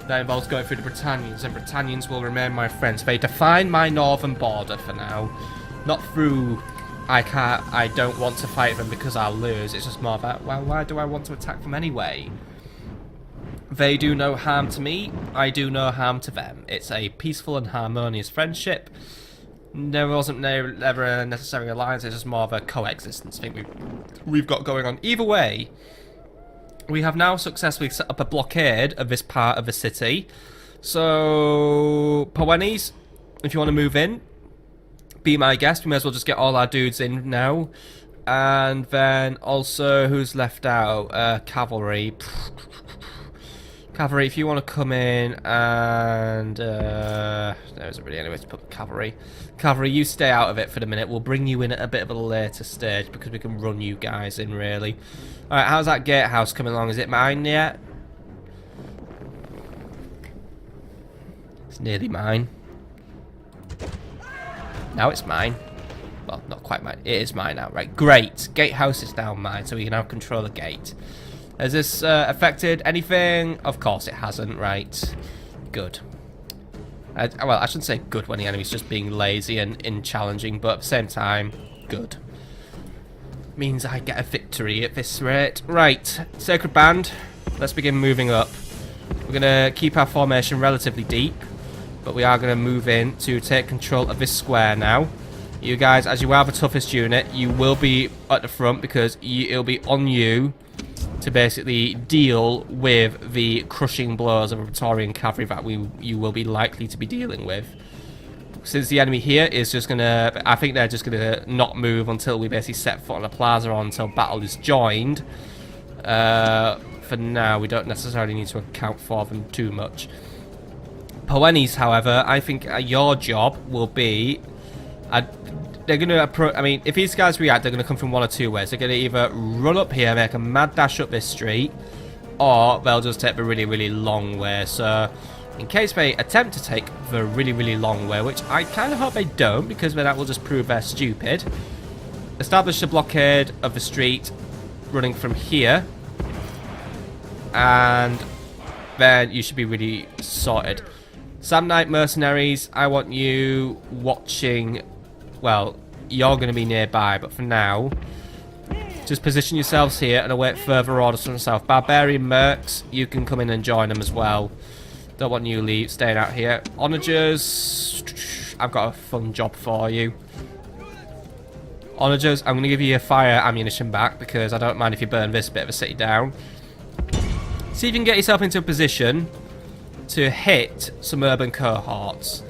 that involves going through the Britannians, and Britannians will remain my friends. They define my northern border for now, not through I don't want to fight them because I'll lose. It's just more about, well, why do I want to attack them anyway? They do no harm to me, I do no harm to them. It's a peaceful and harmonious friendship. There wasn't never a necessary alliance, it's just more of a coexistence thing we've got going on. Either way, we have now successfully set up a blockade of this part of the city. So, Poenis, if you want to move in, be my guest. We may as well just get all our dudes in now. And then also, who's left out? Cavalry. Cavalry, if you want to come in and... there isn't really any way to put cavalry. Cavalry, you stay out of it for the minute. We'll bring you in at a bit of a later stage because we can run you guys in, really. Alright, how's that gatehouse coming along? Is it mine yet? It's nearly mine. Now it's mine. Well, not quite mine. It is mine now. Right, great. Gatehouse is now mine, so we can now control the gate. Has this affected anything? Of course it hasn't, right. Good. Well, I shouldn't say good when the enemy's just being lazy and challenging, but at the same time, good. Means I get a victory at this rate. Right, Sacred Band, let's begin moving up. We're going to keep our formation relatively deep, but we are going to move in to take control of this square now. You guys, as you are the toughest unit, you will be at the front because it'll be on you to basically deal with the crushing blows of a Praetorian cavalry that you will be likely to be dealing with. Since the enemy here is just gonna, I think they're just gonna not move until we basically set foot on the plaza or until battle is joined. For now, we don't necessarily need to account for them too much. Poenis, however, I think your job will be, they're going to, I mean, if these guys react, they're going to come from one or two ways. They're going to either run up here, make a mad dash up this street, or they'll just take the really, really long way. So, in case they attempt to take the really, really long way, which I kind of hope they don't, because then that will just prove they're stupid, establish a blockade of the street running from here, and then you should be really sorted. Sam Knight Mercenaries, I want you watching. Well, you're going to be nearby, but for now, Just position yourselves here and await further orders from the south. Barbarian mercs, you can come in and join them as well. Don't want you staying out here. Onagers, I've got a fun job for you. Onagers, I'm going to give you your fire ammunition back because I don't mind if you burn this bit of a city down. See if you can get yourself into a position to hit some urban cohorts.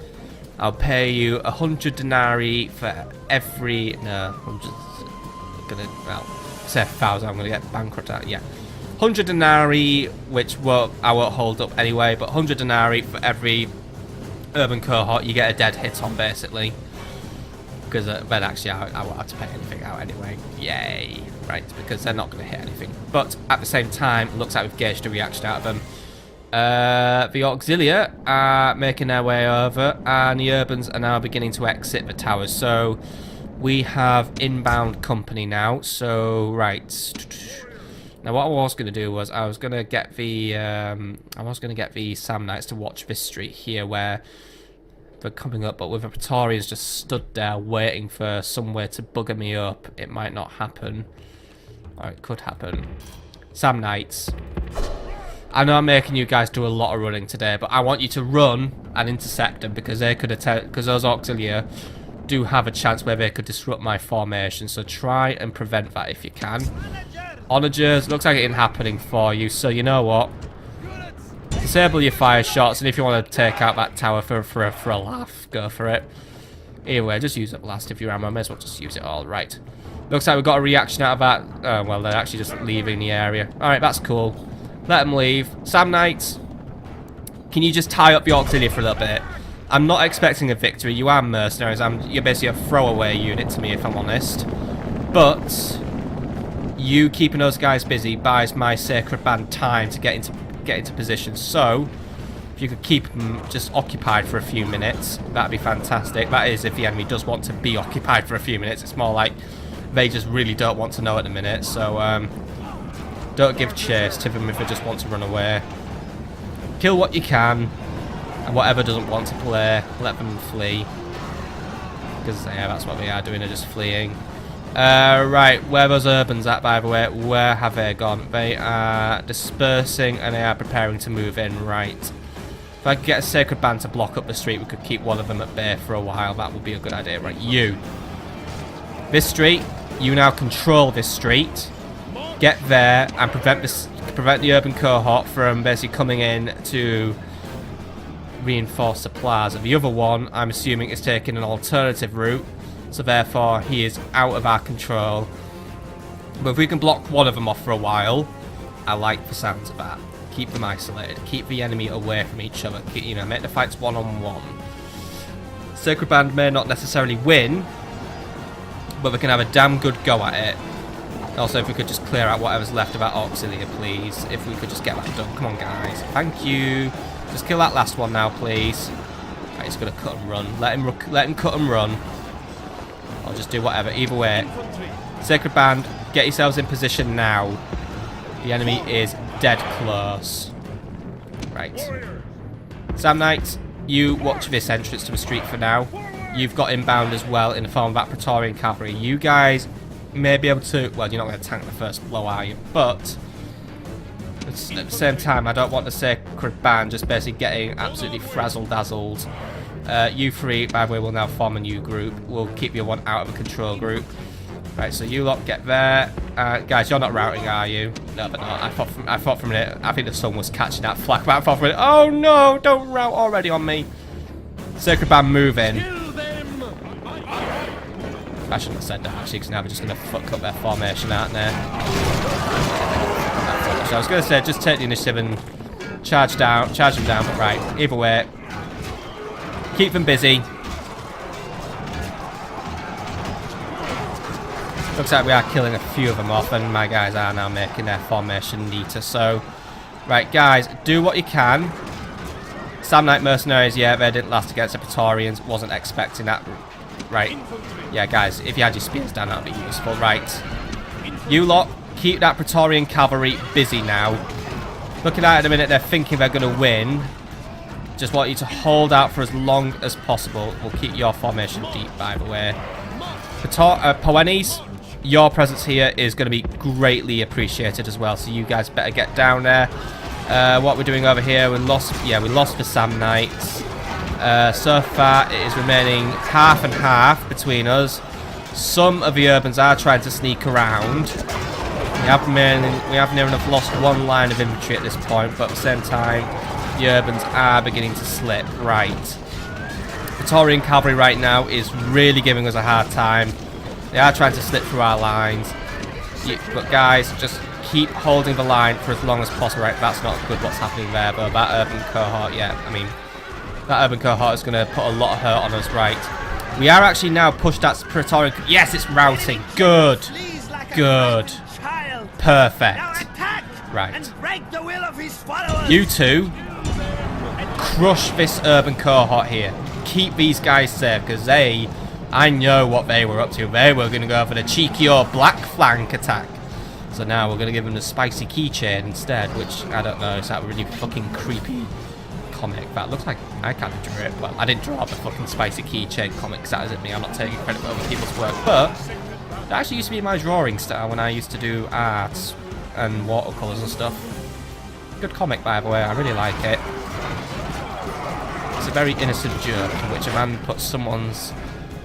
I'll pay you 100 denarii for every... No, I'm just going to... Well, say 1,000, I'm going to get bankrupt out. Yeah. 100 denarii, which I won't hold up anyway, but 100 denarii for every urban cohort you get a dead hit on, basically. Because then actually I won't have to pay anything out anyway. Yay. Right, because they're not going to hit anything. But at the same time, it looks like we've gauged a reaction out of them. The Auxilia are making their way over, and the Urbans are now beginning to exit the towers. So we have inbound company now. So, right. Now what I was going to do was I was going to get the Sam Knights to watch this street here where they're coming up, but with the Praetorians just stood there waiting for somewhere to bugger me up, it might not happen. Or it could happen. Sam Knights. I know I'm making you guys do a lot of running today, but I want you to run and intercept them because they could attempt, because those Auxilia do have a chance where they could disrupt my formation. So try and prevent that if you can. Onagers, looks like it ain't happening for you, so you know what? Disable your fire shots, and if you want to take out that tower for a laugh, go for it. Either way, just use up last if your ammo. May as well just use it all. Right. Looks like we've got a reaction out of that. Oh, well, they're actually just leaving the area. Alright, that's cool. Let them leave. Sam Knights, can you just tie up the Auxilia for a little bit? I'm not expecting a victory. You are mercenaries. You're basically a throwaway unit to me, if I'm honest. But you keeping those guys busy buys my sacred band time to get into position. So if you could keep them just occupied for a few minutes, that'd be fantastic. That is if the enemy does want to be occupied for a few minutes. It's more like they just really don't want to know at the minute. So don't give chase to them if they just want to run away. Kill what you can, and whatever doesn't want to play, let them flee. Because yeah, that's what they are doing, they're just fleeing. Right, where are those Urbans at, by the way? Where have they gone? They are dispersing and they are preparing to move in. Right. If I could get a sacred band to block up the street, we could keep one of them at bay for a while. That would be a good idea. Right, you. This street, you now control this street. Get there and prevent the urban cohort from basically coming in to reinforce supplies. And the other one, I'm assuming, is taking an alternative route. So therefore, he is out of our control. But if we can block one of them off for a while, I like the sounds of that. Keep them isolated. Keep the enemy away from each other. You know, make the fights one-on-one. Sacred Band may not necessarily win, but we can have a damn good go at it. Also, if we could just clear out whatever's left of our Auxilia, please. If we could just get that done. Come on, guys. Thank you. Just kill that last one now, please. Right, he's going to cut and run. Let him cut and run. I'll just do whatever. Either way. Sacred Band, get yourselves in position now. The enemy is dead close. Right. Sam Knights, you watch this entrance to the street for now. You've got inbound as well in the form of that Praetorian cavalry. You guys may be able to... Well, you're not going to tank the first blow, are you? But at the same time, I don't want the Sacred Band just basically getting absolutely frazzle-dazzled. You three, by the way, will now form a new group. We'll keep your one out of a control group. Right, so you lot get there. Guys, you're not routing, are you? No, but not. I thought from a minute. I think the sun was catching that flak. But I thought from a minute. Oh no! Don't rout already on me. Sacred Band move in. I shouldn't have said that actually, because now we're just going to fuck up their formation, aren't they? So I was going to say, just take the initiative and charge them down. But right, either way, keep them busy. Looks like we are killing a few of them off, and my guys are now making their formation neater. So, right, guys, do what you can. Sam Knight mercenaries, yeah, they didn't last against the Praetorians. Wasn't expecting that. Right. Yeah, guys, if you had your spears down, that would be useful. Right. You lot, keep that Praetorian cavalry busy now. Looking at it in a minute, they're thinking they're going to win. Just want you to hold out for as long as possible. We'll keep your formation deep, by the way. Poenis, your presence here is going to be greatly appreciated as well. So you guys better get down there. What we're doing over here, we lost the Sam Knights. So far, it is remaining half and half between us. Some of the Urbans are trying to sneak around. We have near enough lost one line of infantry at this point, but at the same time, the Urbans are beginning to slip. Right. Praetorian cavalry right now is really giving us a hard time. They are trying to slip through our lines. But guys, just keep holding the line for as long as possible. Right, that's not good what's happening there, but that urban cohort, yeah, I mean, that urban cohort is going to put a lot of hurt on us. Right. We are actually now pushed at Praetorian. Yes, it's routing. Good. Good. Perfect. Right. You two crush this urban cohort here. Keep these guys safe, because I know what they were up to. They were going to go for the cheeky or black flank attack. So now we're going to give them the spicy keychain instead, which, I don't know, is that really fucking creepy comic? That looks like I kind of drew it. Well, I didn't draw the fucking spicy keychain comic, because that isn't me. I'm not taking credit for other people's work, but that actually used to be my drawing style when I used to do art and watercolours and stuff. Good comic, by the way. I really like it. It's a very innocent joke in which a man puts someone's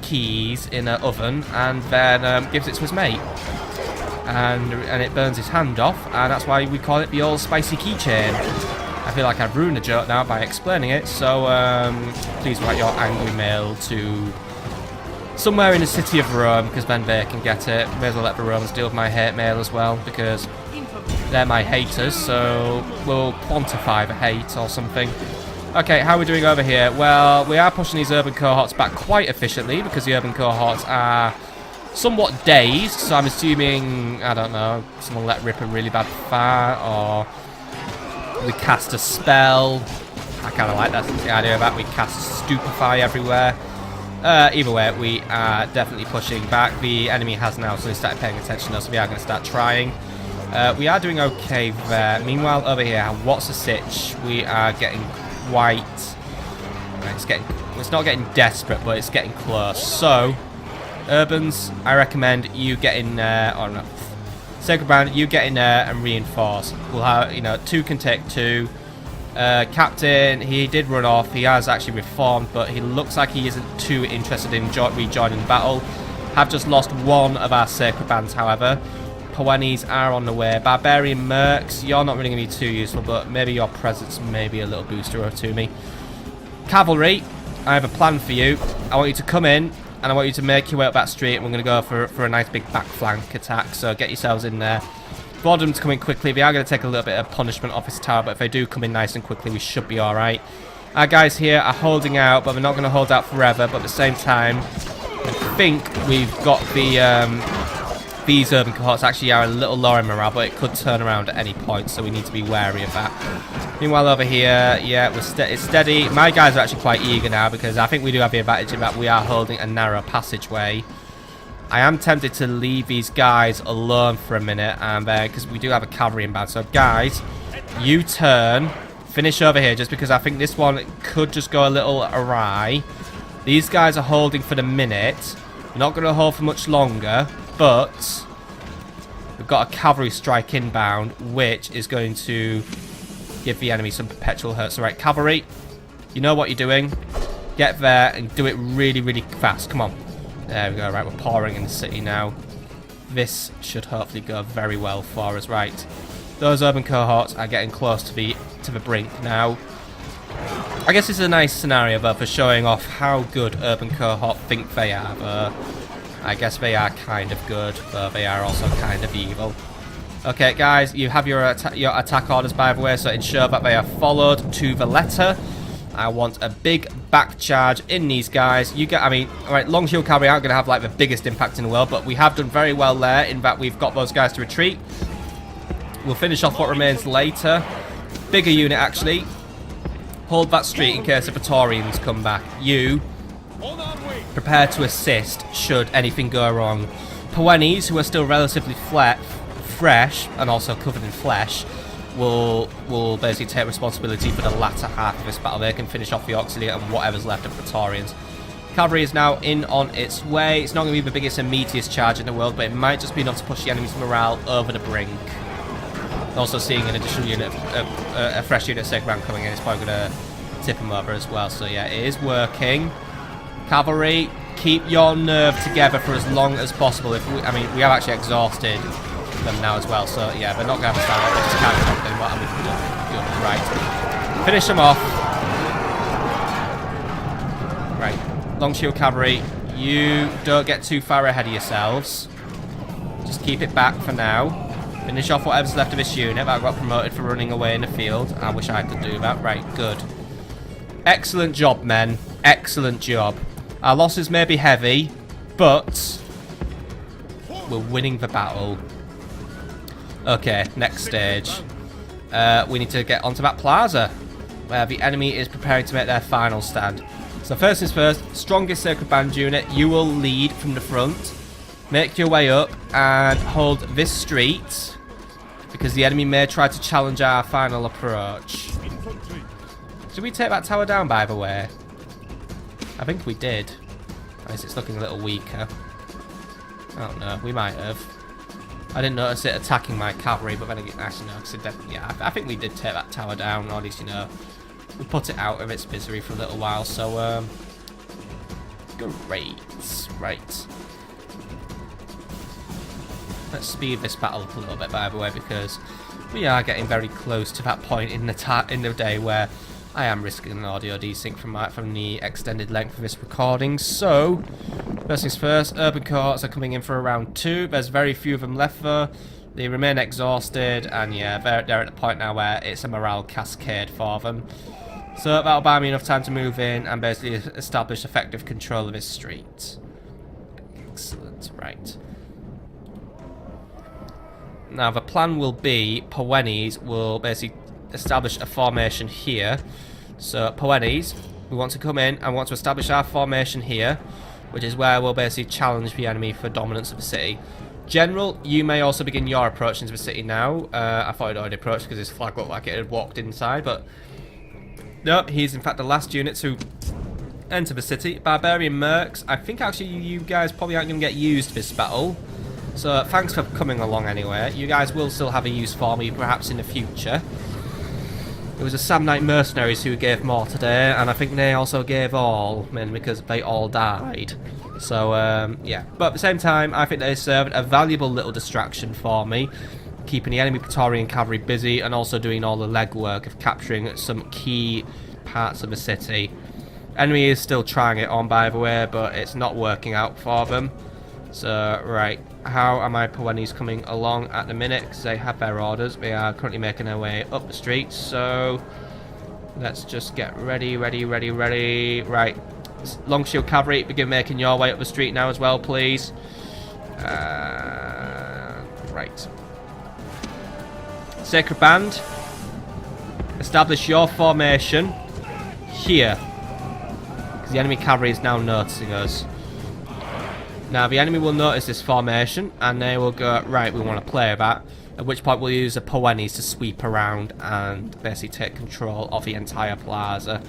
keys in an oven and then gives it to his mate. And it burns his hand off, and that's why we call it the old spicy keychain. I feel like I've ruined the joke now by explaining it, so please write your angry mail to somewhere in the city of Rome, because then they can get it. May as well let the Romans deal with my hate mail as well, because they're my haters, so we'll quantify the hate or something. Okay, how are we doing over here? Well, we are pushing these urban cohorts back quite efficiently, because the urban cohorts are somewhat dazed, so I'm assuming, I don't know, someone let rip a really bad fire, or we cast a spell. I kind of like that, the idea of that. We cast Stupefy everywhere. Either way, we are definitely pushing back. The enemy has now suddenly started paying attention to us, so we are going to start trying. We are doing okay there. Meanwhile, over here, what's the sitch? We are getting quite... Right, it's not getting desperate, but it's getting close. So, Urbans, I recommend you get in there, or no, Sacred Band, you get in there and reinforce. We'll have, you know, 2 can take 2. Captain, he did run off. He has actually reformed, but he looks like he isn't too interested in rejoining the battle. Have just lost one of our Sacred Bands, however. Poenis are on the way. Barbarian Mercs, you're not really going to be too useful, but maybe your presence may be a little booster to me. Cavalry, I have a plan for you. I want you to come in, and I want you to make your way up that street, and we're going to go for a nice big back flank attack, so get yourselves in there. For them to come in quickly, they are going to take a little bit of punishment off this tower, but if they do come in nice and quickly, we should be alright. Our guys here are holding out, but they're not going to hold out forever, but at the same time, I think we've got these urban cohorts actually are a little lower in morale, but it could turn around at any point, so we need to be wary of that. Meanwhile, over here, yeah, it's steady. My guys are actually quite eager now, because I think we do have the advantage in that we are holding a narrow passageway. I am tempted to leave these guys alone for a minute, and because we do have a cavalry inbound. So, guys, you turn, finish over here, just because I think this one could just go a little awry. These guys are holding for the minute. We're not going to hold for much longer, but we've got a cavalry strike inbound, which is going to give the enemy some perpetual hurt. So, right, cavalry, you know what you're doing. Get there and do it really, really fast. Come on. There we go. Right, we're pouring in the city now. This should hopefully go very well for us. Right, those urban cohorts are getting close to the brink now. I guess this is a nice scenario though for showing off how good urban cohort think they are. But I guess they are kind of good, but they are also kind of evil. Okay, guys, you have your attack orders, by the way, so ensure that they are followed to the letter. I want a big back charge in these guys. I mean, alright, long shield cavalry aren't going to have like the biggest impact in the world, but we have done very well there in that we've got those guys to retreat. We'll finish off what remains later. Bigger unit, actually. Hold that street in case the Praetorians come back. You prepare to assist should anything go wrong. Poenis, who are still relatively fresh and also covered in flesh, will basically take responsibility for the latter half of this battle. They can finish off the auxiliary and whatever's left of Praetorians. Cavalry is now in on its way. It's not going to be the biggest and meatiest charge in the world, but it might just be enough to push the enemy's morale over the brink. Also seeing an additional unit, a fresh unit of Sacred Band coming in, it's probably going to tip them over as well. So yeah, it is working. Cavalry, keep your nerve together for as long as possible. I mean, we have actually exhausted them now as well, so yeah, they're not going to have a stand up. They just can't stop them. What I mean, good. Right. Finish them off. Right. Long Shield Cavalry, you don't get too far ahead of yourselves. Just keep it back for now. Finish off whatever's left of this unit that got promoted for running away in the field. I wish I could do that. Right, good. Excellent job, men. Excellent job. Our losses may be heavy, but we're winning the battle. Okay, next stage. We need to get onto that plaza, where the enemy is preparing to make their final stand. So first things first, strongest Sacred Band unit, you will lead from the front. Make your way up and hold this street, because the enemy may try to challenge our final approach. Did we take that tower down, by the way? I think we did. At least it's looking a little weaker. I don't know, we might have. I didn't notice it attacking my cavalry, but then again, actually no, because it definitely, yeah, I think we did take that tower down, or at least, you know, we put it out of its misery for a little while, so, great. Right. Let's speed this battle up a little bit, by the way, because we are getting very close to that point in the day where I am risking an audio desync from the extended length of this recording. So, first things first, urban cohorts are coming in for round 2. There's very few of them left though. They remain exhausted, and yeah, they're at the point now where it's a morale cascade for them. So that'll buy me enough time to move in and basically establish effective control of this street. Excellent, right. Now the plan will be, Poenes will basically establish a formation here. So Poenes, we want to come in and want to establish our formation here, which is where we'll basically challenge the enemy for dominance of the city. General, you may also begin your approach into the city now. I thought it already approached because his flag looked like it had walked inside, but nope, he's in fact the last unit to enter the city. Barbarian Mercs, I think actually you guys probably aren't going to get used this battle. So thanks for coming along anyway. You guys will still have a use for me perhaps in the future. It was the Samnite mercenaries who gave more today, and I think they also gave all, because they all died. So, yeah. But at the same time, I think they served a valuable little distraction for me, keeping the enemy Praetorian cavalry busy and also doing all the legwork of capturing some key parts of the city. Enemy is still trying it on, by the way, but it's not working out for them. So, right, how are my Poenes coming along at the minute? Because they have their orders. They are currently making their way up the street. So, let's just get ready. Right, Long Shield Cavalry, begin making your way up the street now as well, please. Right. Sacred Band, establish your formation here. Because the enemy cavalry is now noticing us. Now, the enemy will notice this formation, and they will go, right, we want to play that, at which point we'll use the Poenes to sweep around and basically take control of the entire plaza.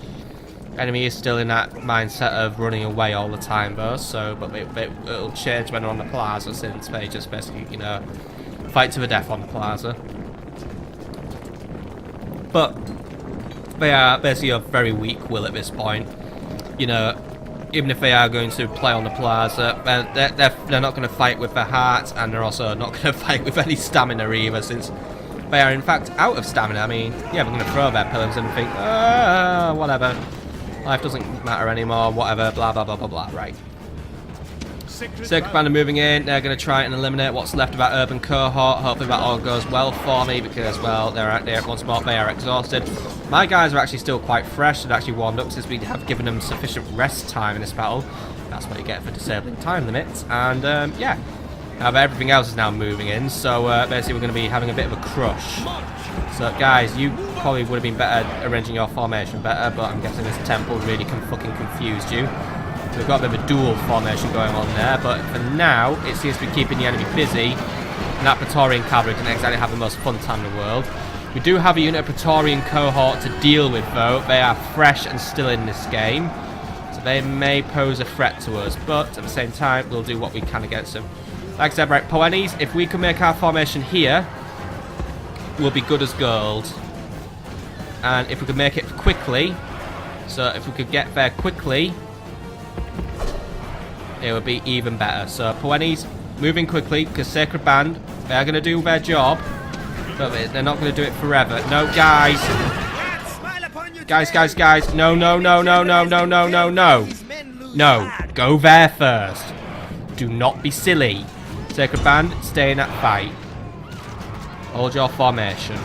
Enemy is still in that mindset of running away all the time, though, so, but it'll change when they're on the plaza, since they just basically, you know, fight to the death on the plaza. But they are basically of very weak will at this point. You know, even if they are going to play on the plaza, they're not going to fight with their hearts, and they're also not going to fight with any stamina either, since they are in fact out of stamina. I mean, yeah, they're going to throw their pillars and think, whatever, life doesn't matter anymore, whatever, blah blah blah blah blah. Right. Sacred Band are moving in. They're going to try and eliminate what's left of that urban cohort. Hopefully that all goes well for me, because, well, they're once more, they are exhausted. My guys are actually still quite fresh and actually warmed up, since we have given them sufficient rest time in this battle. That's what you get for disabling time limits. And, yeah. However, everything else is now moving in, so basically we're going to be having a bit of a crush. So, guys, you probably would have been better arranging your formation better, but I'm guessing this temple really fucking confused you. We've got a bit of a dual formation going on there, but for now, it seems to be keeping the enemy busy. And that Praetorian cavalry didn't exactly have the most fun time in the world. We do have a unit of Praetorian cohort to deal with, though. They are fresh and still in this game. So So they may pose a threat to us, but at the same time, we'll do what we can against them. Like I said, right, Poenis, if we can make our formation here, we'll be good as gold. And if we could make it quickly, so if we could get there quickly, it would be even better. So Poenis, moving quickly, because Sacred Band, they're going to do their job, but they're not going to do it forever. No, guys. Guys. No. No, go there first. Do not be silly. Sacred Band, stay in that fight. Hold your formation.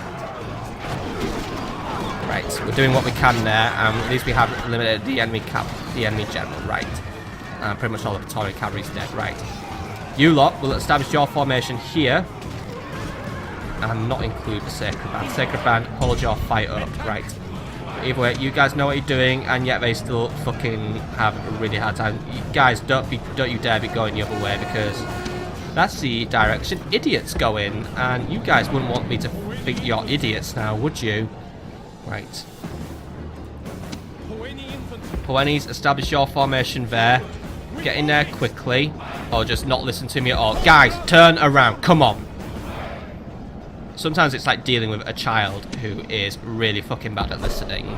Right, we're doing what we can there, and at least we have eliminated the enemy general, right. Pretty much all the Praetorian cavalry's dead, right. You lot will establish your formation here, and not include the Sacred Band. Sacred Band, hold your fight up, right. Either way, you guys know what you're doing, and yet they still fucking have a really hard time. You guys, don't you dare be going the other way, because that's the direction idiots go in, and you guys wouldn't want me to think you're idiots now, would you? Right. Poenis, establish your formation there. Get in there quickly, or just not listen to me at all. Guys, turn around. Come on. Sometimes it's like dealing with a child who is really fucking bad at listening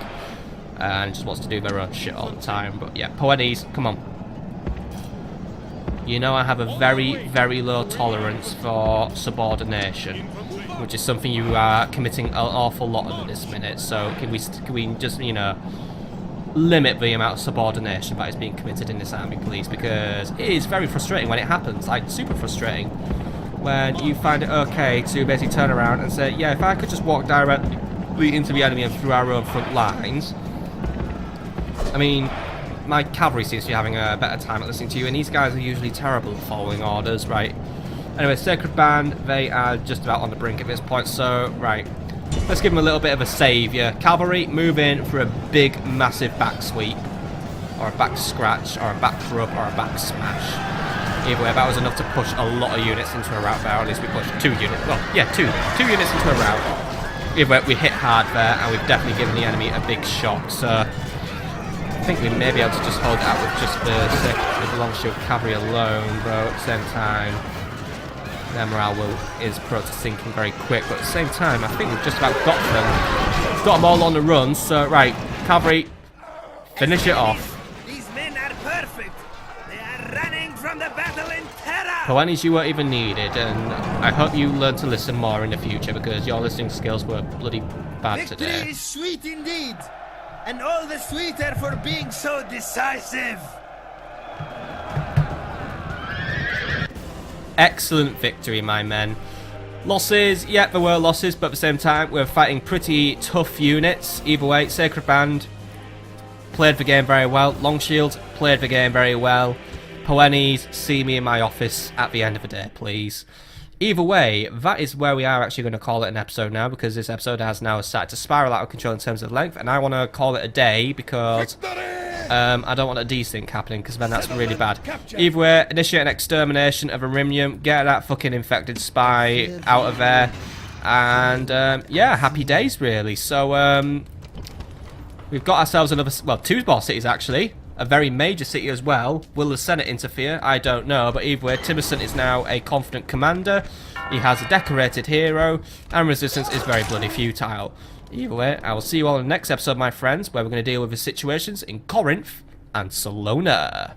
and just wants to do their own shit all the time. But yeah, Poenis, come on. You know I have a very, very low tolerance for subordination, which is something you are committing an awful lot of at this minute. So can we just, you know, limit the amount of subordination that is being committed in this army, please? Because it is very frustrating when it happens, like super frustrating. When you find it okay to basically turn around and say, yeah, if I could just walk directly into the enemy and through our own front lines. I mean, my cavalry seems to be having a better time at listening to you, and these guys are usually terrible at following orders, right? Anyway, Sacred Band, they are just about on the brink at this point, so, right. Let's give them a little bit of a saviour. Cavalry, move in for a big, massive back sweep, or a back scratch, or a back rub, or a back smash. Either way, that was enough to push a lot of units into a rout there. At least we pushed 2 units. Well, yeah, two units into a rout. Either way, we hit hard there, and we've definitely given the enemy a big shock. So I think we may be able to just hold it out with just the long shield cavalry alone, bro. At the same time, their morale is prone to sinking very quick. But at the same time, I think we've just about got them all on the run. So right, cavalry, finish it off. Poenis, you weren't even needed, and I hope you learn to listen more in the future, because your listening skills were bloody bad today. Victory is sweet indeed, and all the sweeter for being so decisive. Excellent victory, my men. Losses, yeah, there were losses, but at the same time, we're fighting pretty tough units. Either way, Sacred Band played the game very well. Longshield played the game very well. Poenis, see me in my office at the end of the day, please. Either way, that is where we are actually going to call it an episode now, because this episode has now started to spiral out of control in terms of length, and I want to call it a day because I don't want a desync happening, because then that's really bad. Either way, initiate an extermination of Arimnium, get that fucking infected spy out of there, and yeah, happy days really. So we've got ourselves another, well, 2 more cities actually. A very major city as well. Will the Senate interfere? I don't know. But either way, Timmerson is now a confident commander. He has a decorated hero. And resistance is very bloody futile. Either way, I will see you all in the next episode, my friends, where we're going to deal with the situations in Corinth and Salona.